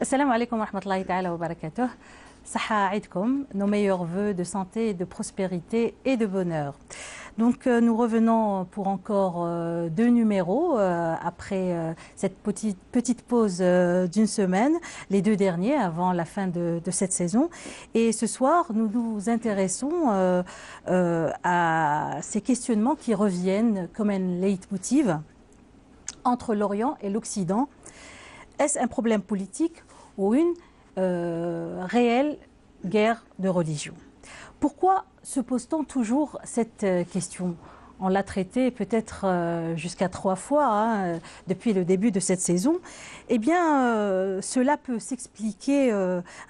Assalamu alaikum wa rahmatullahi ta'ala wa barakatuh. Saha aidkum, nos meilleurs vœux de santé, de prospérité et de bonheur. Donc nous revenons pour encore deux numéros après cette petite pause d'une semaine, les deux derniers avant la fin de cette saison. Et ce soir, nous nous intéressons à ces questionnements qui reviennent comme un leitmotiv entre l'Orient et l'Occident. Est-ce un problème politique ou une réelle guerre de religion? Pourquoi se pose-t-on toujours cette question? On l'a traité peut-être jusqu'à 3 fois depuis le début de cette saison. Eh bien, cela peut s'expliquer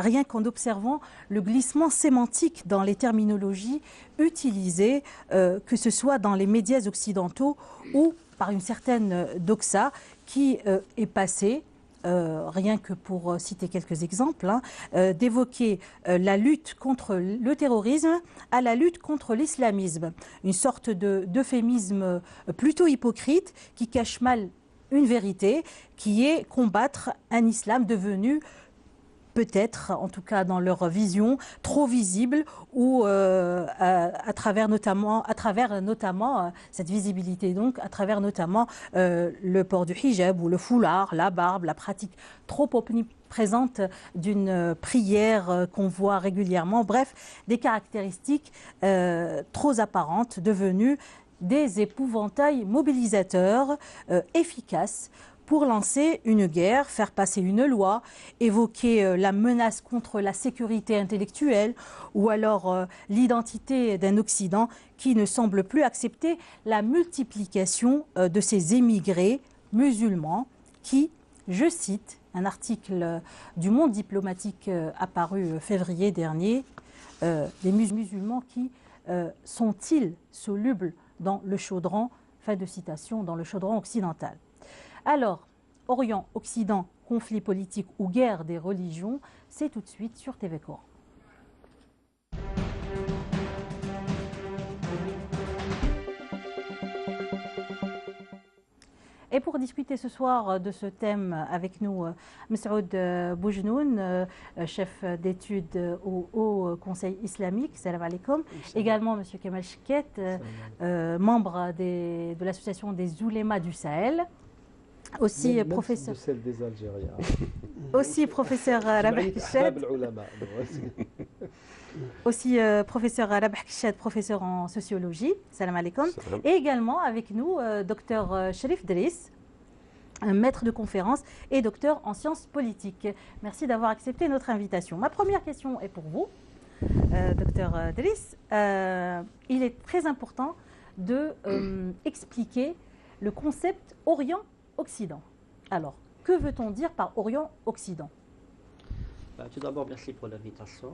rien qu'en observant le glissement sémantique dans les terminologies utilisées, que ce soit dans les médias occidentaux ou par une certaine doxa qui est passée, rien que pour citer quelques exemples, d'évoquer la lutte contre le terrorisme à la lutte contre l'islamisme. Une sorte d'euphémisme plutôt hypocrite qui cache mal une vérité, qui est combattre un islam devenu peut-être, en tout cas dans leur vision, trop visible ou à travers notamment cette visibilité, donc à travers notamment le port du hijab ou le foulard, la barbe, la pratique trop omniprésente d'une prière qu'on voit régulièrement, bref, des caractéristiques trop apparentes devenues des épouvantails mobilisateurs efficaces pour lancer une guerre, faire passer une loi, évoquer la menace contre la sécurité intellectuelle ou alors l'identité d'un Occident qui ne semble plus accepter la multiplication de ces émigrés musulmans qui, je cite un article du Monde diplomatique apparu février dernier, des musulmans qui sont-ils solubles dans le chaudron, fin de citation, dans le chaudron occidental. Alors, Orient, Occident, conflit politique ou guerre des religions, c'est tout de suite sur TV Coran. Et pour discuter ce soir de ce thème avec nous, Messoud Boujnoun, chef d'études au Haut Conseil islamique, salam alaikum. Également M. Kemal Chikhet, membre de l'association des oulémas du Sahel. Aussi même professeur. De celle des Algériens. Aussi professeur Rabah Kichet. Aussi professeur Rabah Kichet, professeur en sociologie. Salam alaikum. Et également avec nous docteur Cherif Driss, maître de conférence et docteur en sciences politiques. Merci d'avoir accepté notre invitation. Ma première question est pour vous, docteur Driss. Il est très important de expliquer le concept Orient-Occident. Alors, que veut-on dire par Orient-Occident? Tout d'abord, merci pour l'invitation.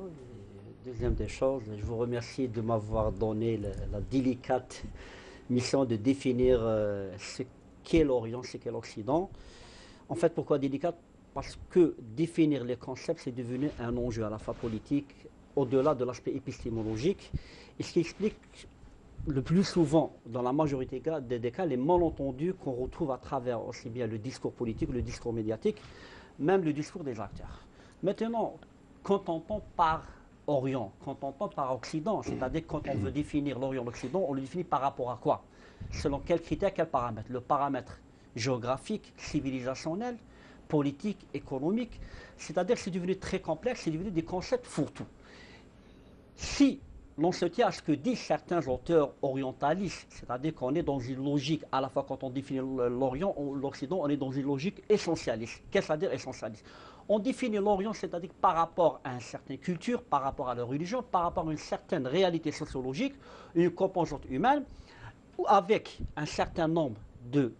Deuxième des choses, je vous remercie de m'avoir donné la délicate mission de définir ce qu'est l'Orient, ce qu'est l'Occident. En fait, pourquoi délicate? Parce que définir les concepts, c'est devenu un enjeu à la fois politique, au-delà de l'aspect épistémologique, et ce qui explique le plus souvent, dans la majorité des cas, les malentendus qu'on retrouve à travers aussi bien le discours politique, le discours médiatique, même le discours des acteurs. Maintenant, quand on entend par Orient, quand on entend par Occident, c'est-à-dire quand on veut définir l'Orient, l'Occident, on le définit par rapport à quoi? Selon quels critères, quels paramètres? Le paramètre géographique, civilisationnel, politique, économique, c'est-à-dire que c'est devenu très complexe, c'est devenu des concepts fourre-tout. Si l'on se tient à ce que disent certains auteurs orientalistes, c'est-à-dire qu'on est dans une logique, à la fois quand on définit l'Orient ou l'Occident, on est dans une logique essentialiste. Qu'est-ce que ça veut dire essentialiste? On définit l'Orient, c'est-à-dire par rapport à une certaine culture, par rapport à la religion, par rapport à une certaine réalité sociologique, une composante humaine, ou avec un certain nombre de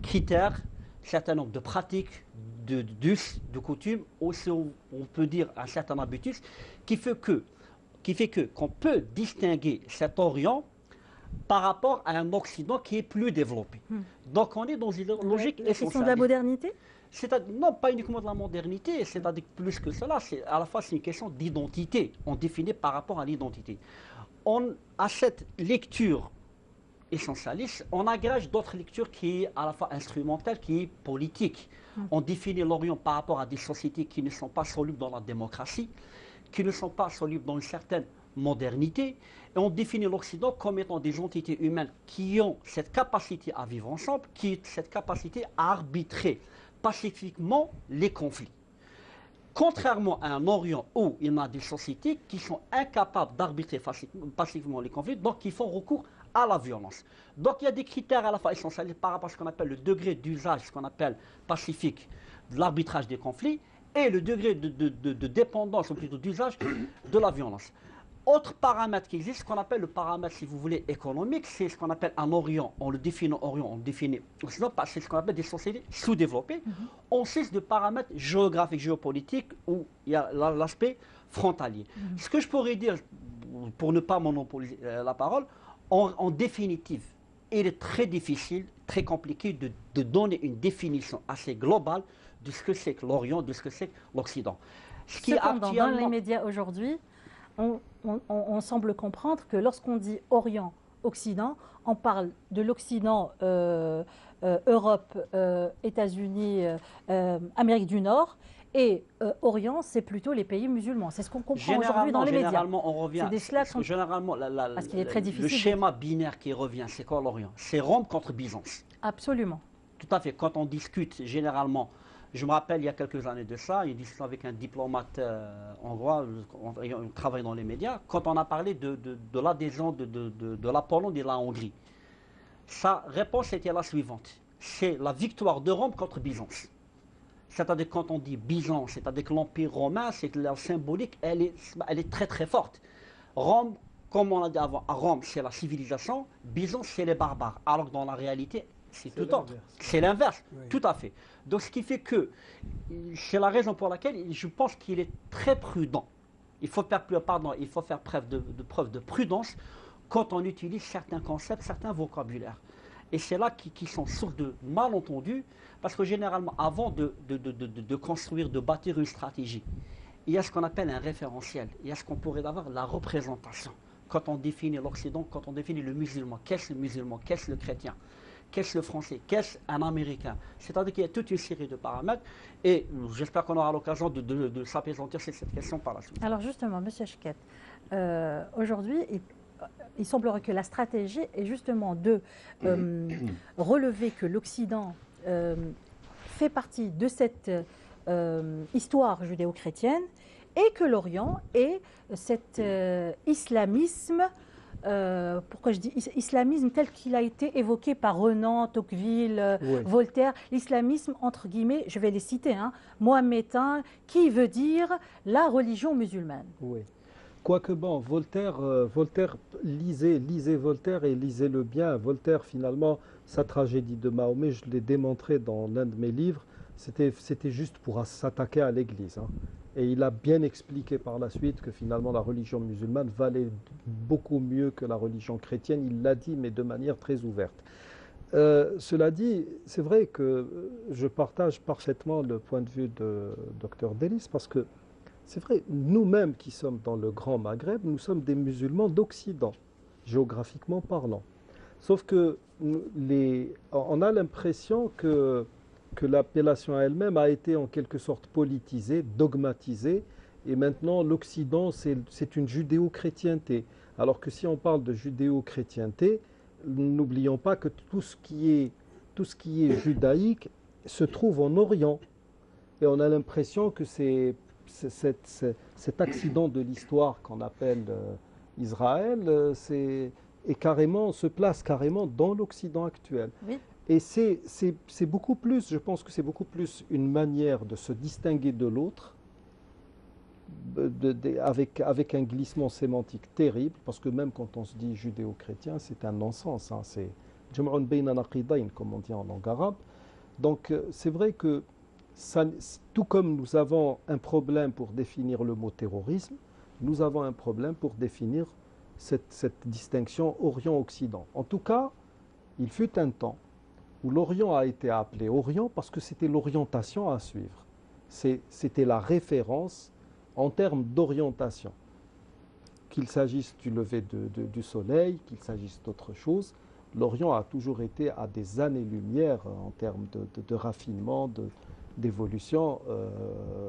critères, un certain nombre de pratiques, d'us, de coutumes, aussi on peut dire un certain habitus, qui fait qu'on peut distinguer cet Orient par rapport à un Occident qui est plus développé. Donc on est dans une logique essentielle. La question de la modernité? Non, pas uniquement de la modernité, c'est-à-dire plus que cela, à la fois c'est une question d'identité, on définit par rapport à l'identité. À cette lecture essentialiste, on agrège d'autres lectures qui est à la fois instrumentale, qui est politique. On définit l'Orient par rapport à des sociétés qui ne sont pas solubles dans la démocratie, qui ne sont pas solubles dans une certaine modernité, et on définit l'Occident comme étant des entités humaines qui ont cette capacité à vivre ensemble, qui ont cette capacité à arbitrer pacifiquement les conflits. Contrairement à un Orient où il y a des sociétés qui sont incapables d'arbitrer pacifiquement les conflits, donc qui font recours à la violence. Donc il y a des critères à la fois essentiels par rapport à ce qu'on appelle le degré d'usage, ce qu'on appelle pacifique, de l'arbitrage des conflits, et le degré de dépendance, ou plutôt d'usage, de la violence. Autre paramètre qui existe, ce qu'on appelle le paramètre, si vous voulez, économique, c'est ce qu'on appelle un Orient. On le définit Orient, on le définit Occident, c'est ce qu'on appelle des sociétés sous-développées. On cesse de paramètres géographiques, géopolitiques, où il y a l'aspect frontalier. Ce que je pourrais dire, pour ne pas monopoliser la parole, en définitive, il est très difficile, très compliqué de donner une définition assez globale de ce que c'est que l'Orient, de ce que c'est que l'Occident. Cependant, dans les médias aujourd'hui, on semble comprendre que lorsqu'on dit Orient, Occident, on parle de l'Occident, Europe, États-Unis, Amérique du Nord, et Orient, c'est plutôt les pays musulmans. C'est ce qu'on comprend aujourd'hui dans les médias. Généralement, on revient. Généralement, parce qu'il est très difficile. Le schéma binaire qui revient, c'est quoi l'Orient? C'est Rome contre Byzance. Absolument. Tout à fait. Quand on discute, généralement, je me rappelle il y a quelques années de ça, une discussion avec un diplomate hongrois, on travaille dans les médias, quand on a parlé de l'adhésion de la Pologne et de la Hongrie. Sa réponse était la suivante. C'est la victoire de Rome contre Byzance. C'est-à-dire quand on dit Byzance, c'est-à-dire que l'Empire romain, c'est que la symbolique, elle est très très forte. Rome, comme on l'a dit avant, à Rome, c'est la civilisation, Byzance, c'est les barbares. Alors que dans la réalité, c'est tout autre. C'est l'inverse, oui. Tout à fait. Donc ce qui fait que, c'est la raison pour laquelle je pense qu'il est très prudent. Il faut faire preuve de prudence quand on utilise certains concepts, certains vocabulaires. Et c'est là qui sont source de malentendus, parce que généralement, avant de construire, de bâtir une stratégie, il y a ce qu'on appelle un référentiel, il y a ce qu'on pourrait avoir la représentation. Quand on définit l'Occident, quand on définit le musulman, qu'est-ce le musulman, qu'est-ce le chrétien, qu'est-ce le français, qu'est-ce un américain. C'est-à-dire qu'il y a toute une série de paramètres, et j'espère qu'on aura l'occasion de s'apaisantir sur cette question par la suite. Alors justement, M. Cheket, aujourd'hui, il semblerait que la stratégie est justement de relever que l'Occident fait partie de cette histoire judéo-chrétienne et que l'Orient est cet islamisme, pourquoi je dis islamisme tel qu'il a été évoqué par Renan, Tocqueville, oui. Voltaire, l'islamisme entre guillemets, je vais les citer, mohammétain, qui veut dire la religion musulmane. Oui. Quoique bon, Voltaire, lisez Voltaire et lisez-le bien. Voltaire, finalement, sa tragédie de Mahomet, je l'ai démontré dans l'un de mes livres, c'était juste pour s'attaquer à l'Église. Et il a bien expliqué par la suite que finalement la religion musulmane valait beaucoup mieux que la religion chrétienne. Il l'a dit, mais de manière très ouverte. Cela dit, c'est vrai que je partage parfaitement le point de vue de Dr Delis, parce que c'est vrai, nous-mêmes qui sommes dans le Grand Maghreb, nous sommes des musulmans d'Occident, géographiquement parlant. Sauf que on a l'impression que l'appellation elle-même a été en quelque sorte politisée, dogmatisée, et maintenant l'Occident c'est une judéo-chrétienté. Alors que si on parle de judéo-chrétienté, n'oublions pas que tout ce qui est judaïque se trouve en Orient. Et on a l'impression que cet accident de l'histoire qu'on appelle Israël se place carrément dans l'Occident actuel. Oui. Et c'est beaucoup plus, je pense que c'est beaucoup plus une manière de se distinguer de l'autre, avec un glissement sémantique terrible, parce que même quand on se dit judéo-chrétien, c'est un non-sens, c'est jam'un bayna naqidayn, comme on dit en langue arabe. Donc c'est vrai que tout comme nous avons un problème pour définir le mot terrorisme, nous avons un problème pour définir cette distinction Orient-Occident. En tout cas, il fut un temps où l'Orient a été appelé Orient parce que c'était l'orientation à suivre. C'était la référence en termes d'orientation. Qu'il s'agisse du lever du soleil, qu'il s'agisse d'autre chose, L'Orient a toujours été à des années-lumière en termes de raffinement, d'évolution,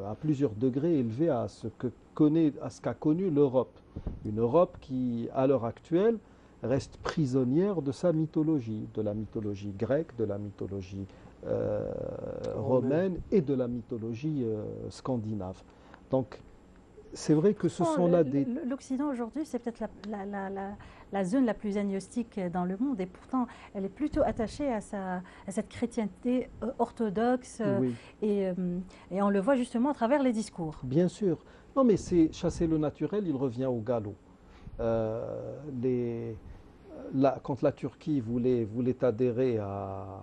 à plusieurs degrés élevés à ce qu'a connu l'Europe. Une Europe qui, à l'heure actuelle, reste prisonnière de sa mythologie, de la mythologie grecque, de la mythologie romaine et de la mythologie scandinave. Donc, c'est vrai que ce sont là des... L'Occident aujourd'hui, c'est peut-être la zone la plus agnostique dans le monde et pourtant, elle est plutôt attachée à cette chrétienté orthodoxe Oui, et on le voit justement à travers les discours. bien sûr. Non, mais c'est chasser le naturel, il revient au galop. Euh, les, quand la Turquie voulait adhérer à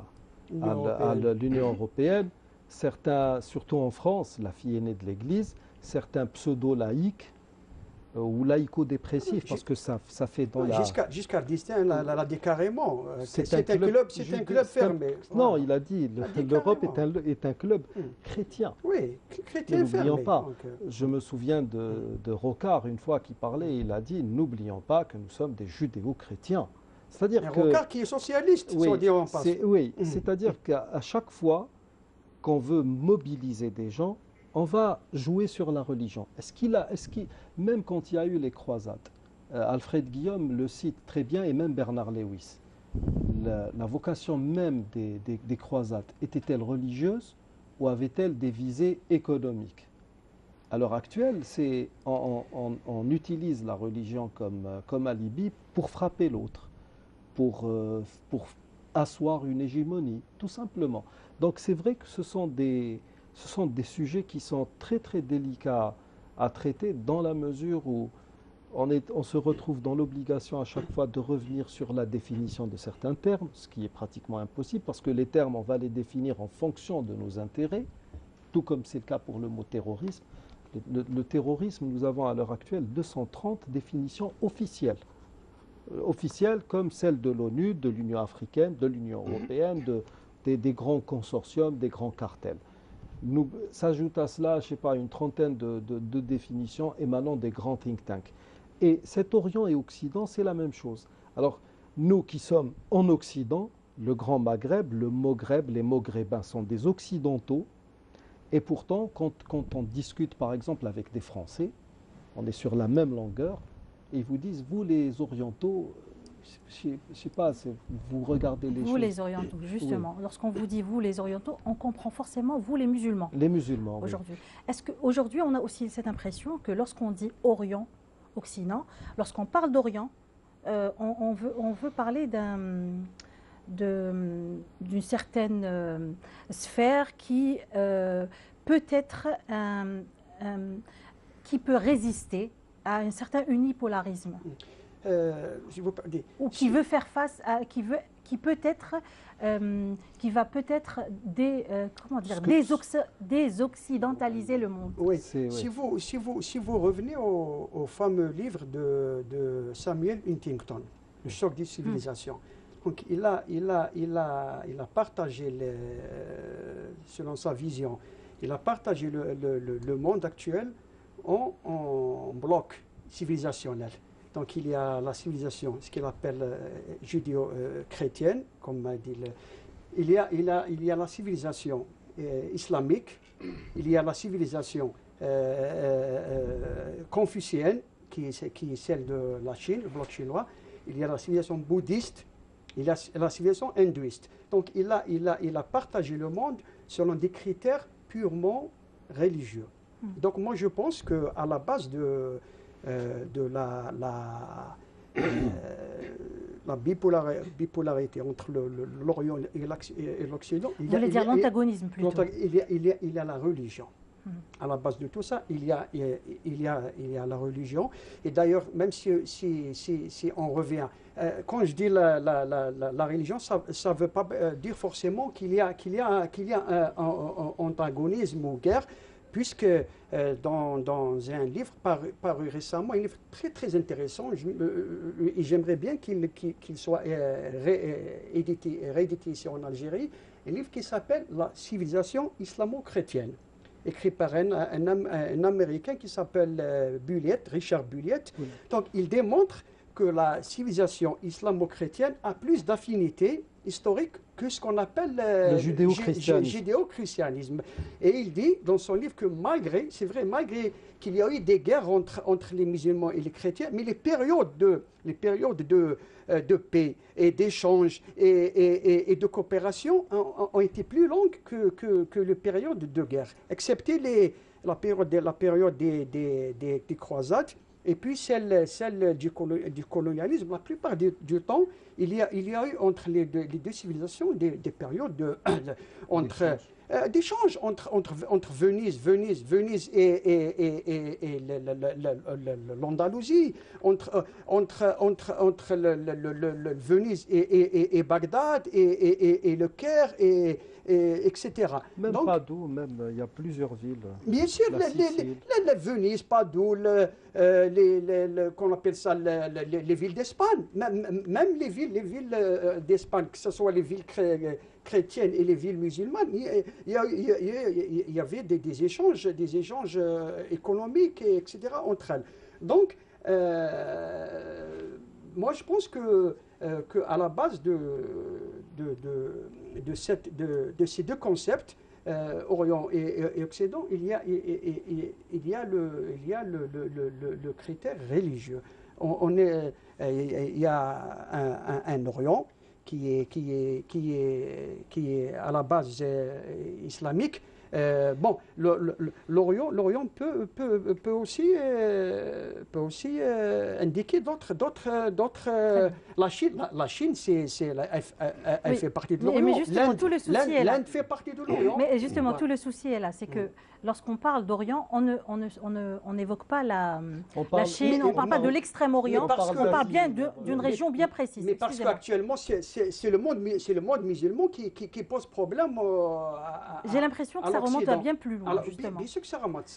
l'Union européenne, certains, surtout en France, la fille aînée de l'Église, certains pseudo-laïcs ou laïco-dépressifs, parce que ça fait dans la... Giscard d'Estaing l'a dit carrément. C'est un club fermé. Non, Voilà. il a dit dit l'Europe carrément. est un club chrétien. Oui, chrétien N'oublions fermé. pas, Donc, je me souviens de Rocard, une fois qui parlait, il a dit, n'oublions pas que nous sommes des judéo-chrétiens. C'est-à-dire un que... Rocard qui est socialiste, Oui, soit dit en passant. oui, c'est-à-dire qu'à chaque fois qu'on veut mobiliser des gens, on va jouer sur la religion. Même quand il y a eu les croisades, Alfred Guillaume le cite très bien, et même Bernard Lewis, la vocation même des croisades était-elle religieuse ou avait-elle des visées économiques? À l'heure actuelle, on utilise la religion comme alibi pour frapper l'autre, pour asseoir une hégémonie, tout simplement. Donc c'est vrai que ce sont des sujets qui sont très très délicats à traiter dans la mesure où on se retrouve dans l'obligation à chaque fois de revenir sur la définition de certains termes, ce qui est pratiquement impossible parce que les termes, on va les définir en fonction de nos intérêts, tout comme c'est le cas pour le mot terrorisme. Le terrorisme, nous avons à l'heure actuelle 230 définitions officielles. Officielles comme celles de l'ONU, de l'Union africaine, de l'Union européenne, des grands consortiums, des grands cartels. S'ajoute à cela, je ne sais pas, une trentaine de définitions émanant des grands think tanks. Et cet Orient et Occident, c'est la même chose. Alors, nous qui sommes en Occident, le Grand Maghreb, le Maghreb, les Maghrébins sont des Occidentaux. Et pourtant, quand on discute par exemple avec des Français, on est sur la même longueur, et ils vous disent, vous les Orientaux, je ne sais pas, vous regardez les choses. Vous les Orientaux, justement. Oui. Lorsqu'on vous dit vous les Orientaux, on comprend forcément vous les musulmans. Les musulmans, aujourd'hui. Oui. Est-ce qu'aujourd'hui, on a aussi cette impression que lorsqu'on dit Orient, Occident, lorsqu'on parle d'Orient, on veut parler d'une certaine sphère qui peut être qui peut résister à un certain unipolarisme. Ou qui veut faire face à, qui va peut-être désoccidentaliser le monde. Oui. Si vous revenez au fameux livre de Samuel Huntington, Le choc des civilisations. Donc il a partagé, selon sa vision, il a partagé le monde actuel en blocs civilisationnels. Donc il y a la civilisation, ce qu'il appelle judéo-chrétienne, comme m'a dit. Il y a la civilisation islamique, il y a la civilisation confucienne, qui est celle de la Chine, le bloc chinois. Il y a la civilisation bouddhiste, il y a la civilisation hindouiste. Donc il a partagé le monde selon des critères purement religieux. Donc moi je pense qu'à la base de la bipolarité entre l'Orient et l'Occident. Vous voulez dire l'antagonisme plutôt. Il y a la religion. À la base de tout ça, il y a la religion. Et d'ailleurs, même si on revient, quand je dis la religion, ça ne veut pas dire forcément qu'il y a un antagonisme ou guerre, puisque dans un livre paru récemment, un livre très très intéressant, et j'aimerais bien qu'il soit réédité ici en Algérie, un livre qui s'appelle « La civilisation islamo-chrétienne », écrit par un Américain qui s'appelle Richard Bulliett. Oui. Donc il démontre que la civilisation islamo-chrétienne a plus d'affinité historique que ce qu'on appelle le judéo-christianisme. Et il dit dans son livre que malgré, c'est vrai, malgré qu'il y a eu des guerres entre les musulmans et les chrétiens, mais les périodes de paix et d'échange et de coopération ont été plus longues que les périodes de guerre, excepté la période des croisades. Et puis celle du colonialisme. La plupart du temps, il y a eu entre les deux civilisations des périodes d'échange entre Venise et l'Andalousie, entre Venise et Bagdad et le Caire etc. Même Padoue, même, il y a plusieurs villes. Bien sûr, Venise, Padoue, qu'on appelle ça les villes d'Espagne, même les villes d'Espagne, que ce soit les villes chrétiennes et les villes musulmanes, il y avait des échanges économiques, etc. entre elles. Donc, moi je pense qu'à la base de ces deux concepts, Orient et Occident, il y a le critère religieux. Il y a un Orient qui est à la base islamique. L'Orient peut aussi indiquer d'autres. La Chine, elle fait partie de l'Orient. Mais justement, tout le souci est là. L'Inde fait partie de l'Orient. Mais justement, tout le souci est là, c'est que lorsqu'on parle d'Orient, on n'évoque pas la Chine, on ne parle pas de l'Extrême-Orient, on parle bien d'une région bien précise. Mais parce qu'actuellement, c'est le monde musulman qui pose problème. J'ai l'impression que ça remonte à bien plus loin, alors, justement. Bien sûr que ça remonte.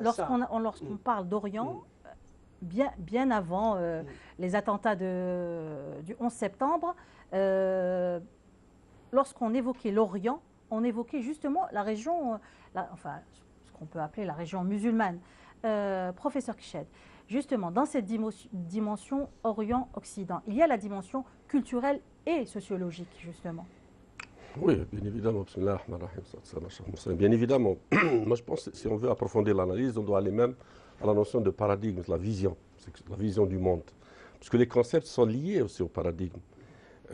Lorsqu'on parle d'Orient, bien avant les attentats du 11 septembre, lorsqu'on évoquait l'Orient, on évoquait justement la région, ce qu'on peut appeler la région musulmane. Professeur Kiched, justement, dans cette dimension Orient-Occident, il y a la dimension culturelle et sociologique, justement. Oui, bien évidemment. Bien évidemment. Moi, je pense que si on veut approfondir l'analyse, on doit aller même à la notion de paradigme, la vision du monde. Parce que les concepts sont liés aussi au paradigme.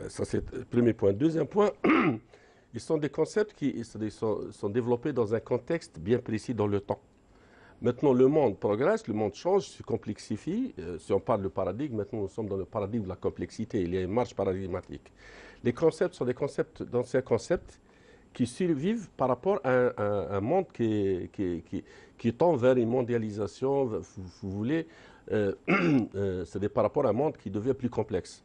Ça, c'est le premier point. Deuxième point, ils sont des concepts qui sont développés dans un contexte bien précis dans le temps. Maintenant, le monde progresse, le monde change, se complexifie. Si on parle de paradigme, maintenant nous sommes dans le paradigme de la complexité. Il y a une marche paradigmatique. Les concepts sont d'anciens concepts qui survivent par rapport à un monde qui tend vers une mondialisation, vous voulez, c'est par rapport à un monde qui devient plus complexe.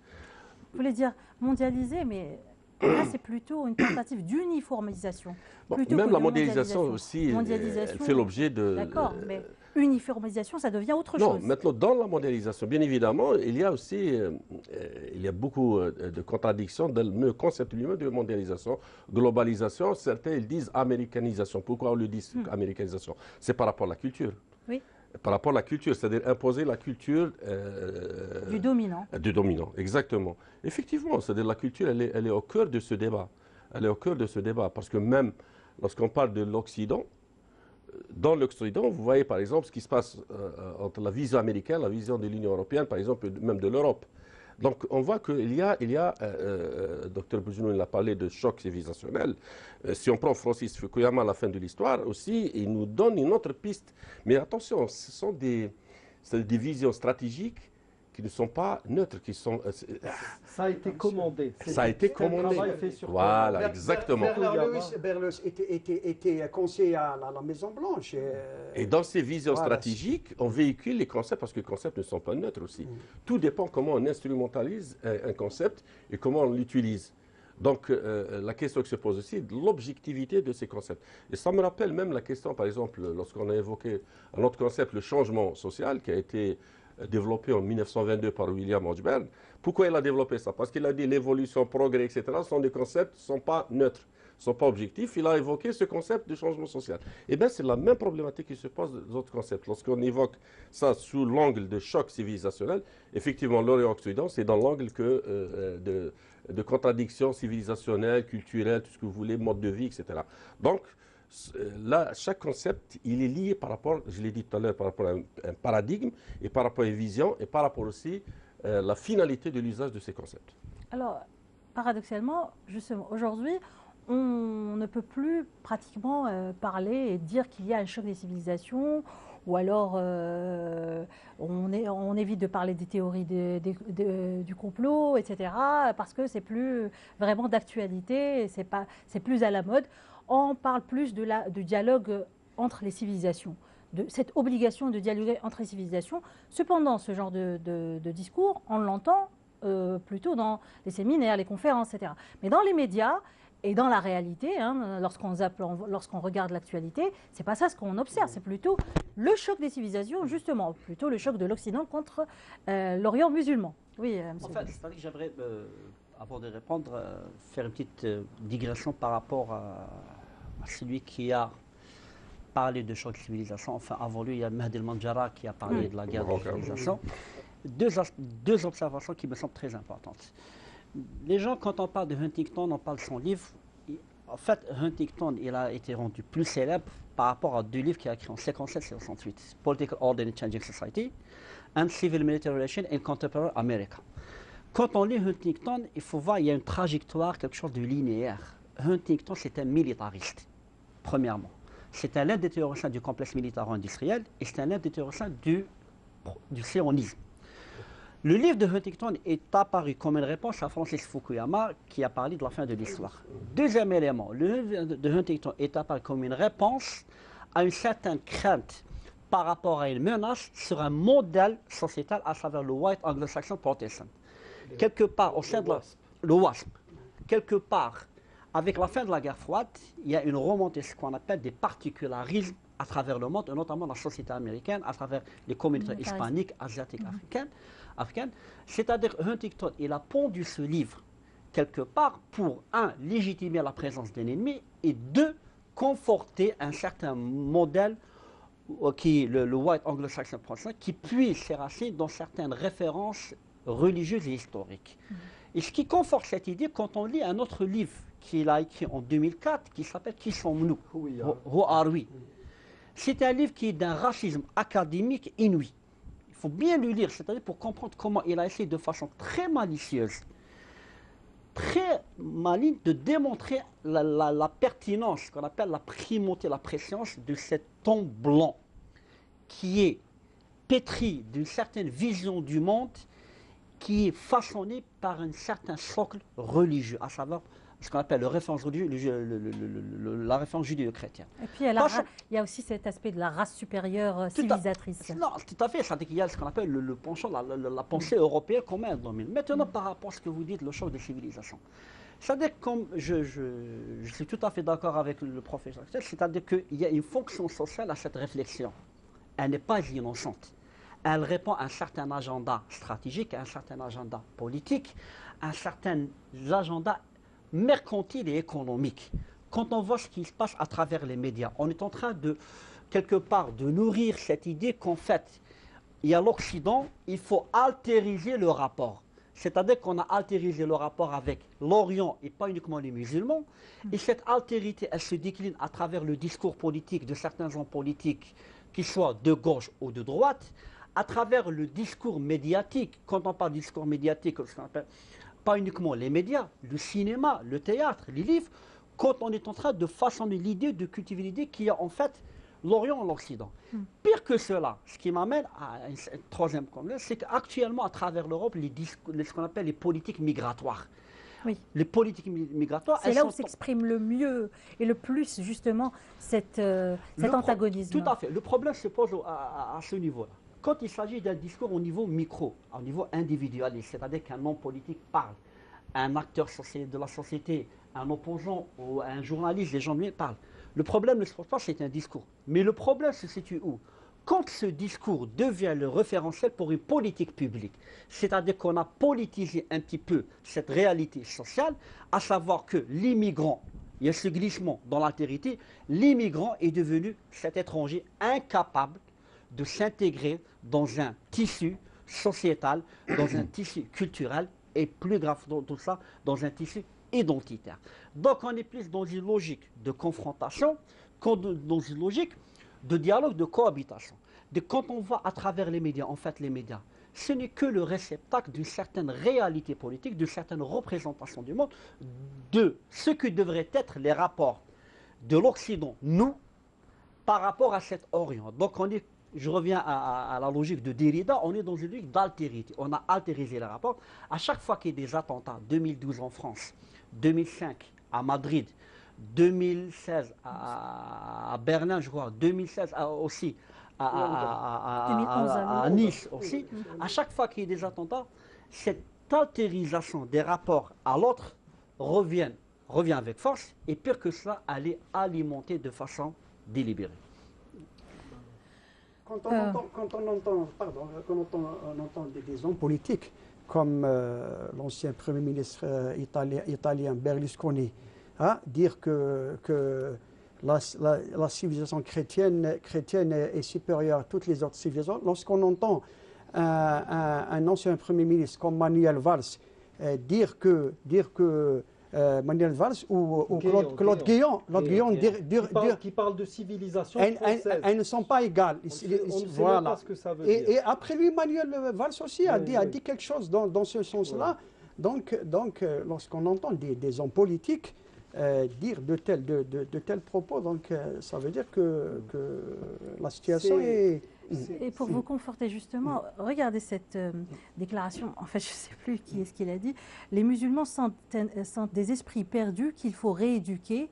Vous voulez dire mondialisé, mais là c'est plutôt une tentative d'uniformisation. Même la mondialisation aussi elle fait l'objet de... D'accord, mais uniformisation, ça devient autre chose. Non, maintenant dans la mondialisation, bien évidemment, il y a aussi beaucoup de contradictions dans le concept lui-même de mondialisation, globalisation. Certains ils disent américanisation. Pourquoi on le dit américanisation? C'est par rapport à la culture. Oui. Par rapport à la culture, c'est-à-dire imposer la culture... du dominant. Du dominant, exactement. Effectivement, c'est-à-dire la culture, elle est au cœur de ce débat. Elle est au cœur de ce débat, parce que même lorsqu'on parle de l'Occident, dans l'Occident, vous voyez par exemple ce qui se passe entre la vision américaine, la vision de l'Union européenne, par exemple, même de l'Europe. Donc on voit qu'il y a, Dr Bourgeois l'a parlé de choc civilisationnel. Si on prend Francis Fukuyama à la fin de l'histoire aussi, il nous donne une autre piste. Mais attention, ce sont des visions stratégiques qui ne sont pas neutres, qui sont... Ça a été commandé. Ça a été commandé. Voilà, exactement. Berlus était conseiller à la Maison-Blanche. Et dans ces visions stratégiques, on véhicule les concepts, parce que les concepts ne sont pas neutres aussi. Tout dépend comment on instrumentalise un concept et comment on l'utilise. Donc, la question qui se pose aussi, de l'objectivité de ces concepts. Et ça me rappelle même la question, par exemple, lorsqu'on a évoqué un autre concept, le changement social, qui a été développé en 1922 par William Hodgman. Pourquoi il a développé ça? Parce qu'il a dit l'évolution, progrès, etc. sont des concepts qui ne sont pas neutres. sont pas objectifs, il a évoqué ce concept de changement social. Eh bien, c'est la même problématique qui se pose dans d'autres concepts. Lorsqu'on évoque ça sous l'angle de choc civilisationnel, effectivement, l'Orient-Occident, c'est dans l'angle de contradiction civilisationnelle, culturelle, tout ce que vous voulez, mode de vie, etc. Donc, là, chaque concept, il est lié par rapport, je l'ai dit tout à l'heure, par rapport à un paradigme, et par rapport à une vision, et par rapport aussi à la finalité de l'usage de ces concepts. Alors, paradoxalement, justement, aujourd'hui, on ne peut plus pratiquement parler et dire qu'il y a un choc des civilisations, ou alors on évite de parler des théories du complot, etc., parce que c'est plus vraiment d'actualité, c'est plus à la mode. On parle plus du dialogue entre les civilisations, de cette obligation de dialoguer entre les civilisations. Cependant, ce genre de discours, on l'entend plutôt dans les séminaires, les conférences, etc. Mais dans les médias et dans la réalité, hein, lorsqu'on regarde l'actualité, c'est pas ça ce qu'on observe, c'est plutôt le choc des civilisations, justement, plutôt le choc de l'Occident contre l'Orient musulman. Oui, monsieur. En fait, c'est-à-dire que j'aimerais, avant de répondre, faire une petite digression par rapport à celui qui a parlé de choc de civilisation. Enfin, avant lui, il y a Mahdi el-Manjara qui a parlé de la guerre de civilisation. Deux observations qui me semblent très importantes. Les gens, quand on parle de Huntington, on parle de son livre. En fait, Huntington, il a été rendu plus célèbre par rapport à deux livres qu'il a écrits en 57 et 68. Political Order in Changing Society and Civil Military Relations in Contemporary America. Quand on lit Huntington, il faut voir qu'il y a une trajectoire, quelque chose de linéaire. Huntington, c'est un militariste, premièrement. C'est l'un des théoriciens du complexe militaro-industriel et c'est l'un des théoriciens du sionisme. Le livre de Huntington est apparu comme une réponse à Francis Fukuyama qui a parlé de la fin de l'histoire. Deuxième élément, le livre de Huntington est apparu comme une réponse à une certaine crainte par rapport à une menace sur un modèle sociétal, à savoir le White Anglo-Saxon Protestant. Quelque part, au sein de le WASP, quelque part, avec la fin de la guerre froide, il y a une remontée, ce qu'on appelle des particularismes à travers le monde, et notamment la société américaine, à travers les communautés hispaniques, asiatiques, africaines. C'est-à-dire, Huntington, il a pondu ce livre quelque part pour, un, légitimer la présence d'un ennemi, et deux, conforter un certain modèle qui est le White Anglo-Saxon Protestant, qui puise ses racines dans certaines références religieuses et historiques. Et ce qui conforte cette idée, quand on lit un autre livre qu'il a écrit en 2004, qui s'appelle « Qui sommes-nous » Who are we? C'est un livre qui est d'un racisme académique inouï. Il faut bien le lire, c'est-à-dire pour comprendre comment il a essayé de façon très malicieuse, très maligne, de démontrer la pertinence, ce qu'on appelle la primauté, la préscience de cet homme blanc qui est pétri d'une certaine vision du monde qui est façonné par un certain socle religieux, à savoir ce qu'on appelle le référence la référence judéo-chrétienne. Et puis il y a aussi cet aspect de la race supérieure civilisatrice. Non, tout à fait, c'est-à-dire qu'il y a ce qu'on appelle le penchant, la pensée européenne comme un domaine. Maintenant, par rapport à ce que vous dites, le choc des civilisations. C'est-à-dire, comme je suis tout à fait d'accord avec le professeur, c'est-à-dire qu'il y a une fonction sociale à cette réflexion. Elle n'est pas innocente. Elle répond à un certain agenda stratégique, à un certain agenda politique, à un certain agenda mercantile et économique. Quand on voit ce qui se passe à travers les médias, on est en train de, quelque part, de nourrir cette idée qu'en fait, il y a l'Occident, il faut altériser le rapport. C'est-à-dire qu'on a altérisé le rapport avec l'Orient et pas uniquement les musulmans. Et cette altérité, elle se décline à travers le discours politique de certains hommes politiques, qu'ils soient de gauche ou de droite, à travers le discours médiatique. Quand on parle de discours médiatique, ce qu'on appelle pas uniquement les médias, le cinéma, le théâtre, les livres, quand on est en train de façonner l'idée, de cultiver l'idée qu'il y a en fait l'Orient et l'Occident. Pire que cela, ce qui m'amène à un troisième problème, c'est qu'actuellement, à travers l'Europe, ce qu'on appelle les politiques migratoires. Oui. Les politiques migratoires... C'est là où s'exprime le mieux et le plus, justement, cet antagonisme. Tout à fait. Le problème se pose à ce niveau-là. Quand il s'agit d'un discours au niveau micro, au niveau individualiste, c'est-à-dire qu'un homme politique parle, un acteur de la société, un opposant ou un journaliste, les gens lui parlent. Le problème ne se pose pas, c'est un discours. Mais le problème se situe où? Quand ce discours devient le référentiel pour une politique publique, c'est-à-dire qu'on a politisé un petit peu cette réalité sociale, à savoir que l'immigrant il y a ce glissement dans l'altérité. L'immigrant est devenu cet étranger incapable de s'intégrer dans un tissu sociétal, dans un tissu culturel et plus grave dans tout ça, dans un tissu identitaire. Donc on est plus dans une logique de confrontation que dans une logique de dialogue, de cohabitation. Quand on va à travers les médias, en fait les médias, ce n'est que le réceptacle d'une certaine réalité politique, d'une certaine représentation du monde, de ce que devraient être les rapports de l'Occident, nous, par rapport à cet Orient. Donc on est, je reviens à la logique de Derrida, on est dans une logique d'altérité. On a altérisé les rapports. À chaque fois qu'il y a des attentats, 2012 en France, 2005 à Madrid, 2016 à Berlin, je crois, 2016 aussi à Nice aussi, à chaque fois qu'il y a des attentats, cette altérisation des rapports à l'autre revient avec force, et pire que cela, elle est alimentée de façon délibérée. Quand on entend des hommes politiques comme l'ancien Premier ministre italien Berlusconi, dire que la civilisation chrétienne est supérieure à toutes les autres civilisations. Lorsqu'on entend un ancien Premier ministre comme Manuel Valls dire que Manuel Valls ou Claude Guéant qui parle de civilisation française. Elles ne sont pas égales. On ne sait pas ce que ça veut dire. Et après lui, Manuel Valls aussi a dit quelque chose dans ce sens-là. Donc lorsqu'on entend des hommes politiques dire de tels propos, donc ça veut dire que la situation est... Et pour vous conforter justement, regardez cette déclaration, en fait je ne sais plus qui est-ce qu'il a dit, les musulmans sont des esprits perdus qu'il faut rééduquer,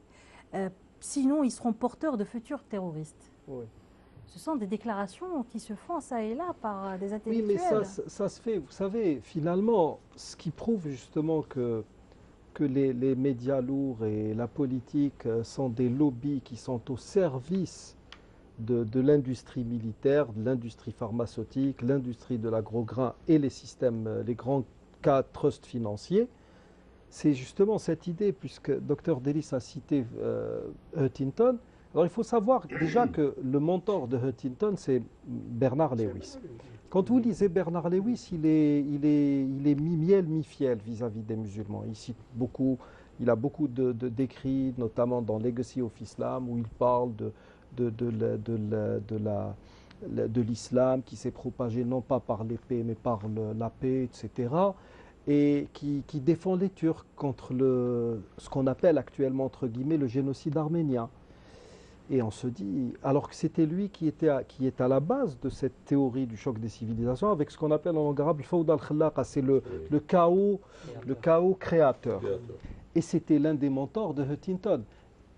sinon ils seront porteurs de futurs terroristes. Oui. Ce sont des déclarations qui se font ça et là par des intellectuels. Oui, mais ça se fait, vous savez, finalement, ce qui prouve justement que les médias lourds et la politique sont des lobbies qui sont au service de l'industrie militaire, de l'industrie pharmaceutique, l'industrie de l'agrograin et les systèmes, les grands cas trusts financiers, c'est justement cette idée, puisque Dr Delis a cité Huntington. Alors il faut savoir déjà que le mentor de Huntington, c'est Bernard Lewis. Quand vous lisez Bernard Lewis, il est mi-miel, mi-fiel vis-à-vis des musulmans. Il cite beaucoup, il a beaucoup d'écrits, notamment dans Legacy of Islam, où il parle de l'islam qui s'est propagé non pas par l'épée, mais par la paix, etc. Et qui défend les Turcs contre ce qu'on appelle actuellement, entre guillemets, le génocide arménien. Et on se dit, alors que c'était lui qui est à la base de cette théorie du choc des civilisations, avec ce qu'on appelle en langue arabe le fawd al-khallaqa, c'est le chaos créateur. Et c'était l'un des mentors de Huntington.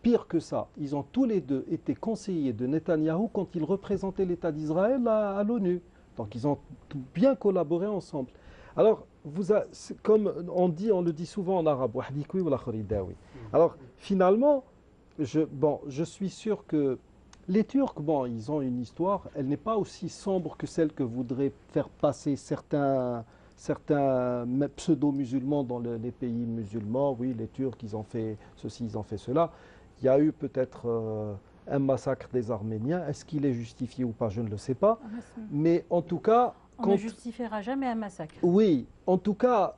Pire que ça, ils ont tous les deux été conseillers de Netanyahou quand il représentait l'État d'Israël à l'ONU. Donc ils ont bien collaboré ensemble. Alors, comme on le dit souvent en arabe, alors finalement, je suis sûr que les Turcs, ils ont une histoire, elle n'est pas aussi sombre que celle que voudraient faire passer certains pseudo-musulmans dans les pays musulmans. Oui, les Turcs, ils ont fait ceci, ils ont fait cela. Il y a eu peut-être un massacre des Arméniens. Est-ce qu'il est justifié ou pas? Je ne le sais pas. Mais en tout cas... On ne justifiera jamais un massacre. Oui, en tout cas,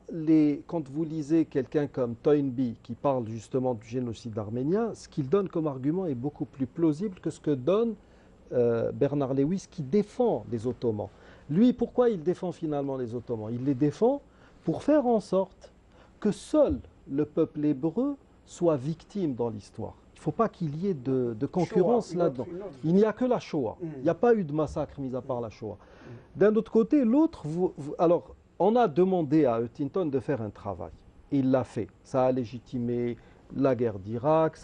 quand vous lisez quelqu'un comme Toynbee qui parle justement du génocide arménien, ce qu'il donne comme argument est beaucoup plus plausible que ce que donne Bernard Lewis qui défend les Ottomans. Lui, pourquoi il défend finalement les Ottomans? Il les défend pour faire en sorte que seul le peuple hébreu soit victime dans l'histoire. Il ne faut pas qu'il y ait de concurrence là-dedans. Il n'y a que la Shoah. Il n'y a pas eu de massacre mis à part la Shoah. D'un autre côté, l'autre, alors on a demandé à Huntington de faire un travail. Il l'a fait. Ça a légitimé la guerre d'Irak,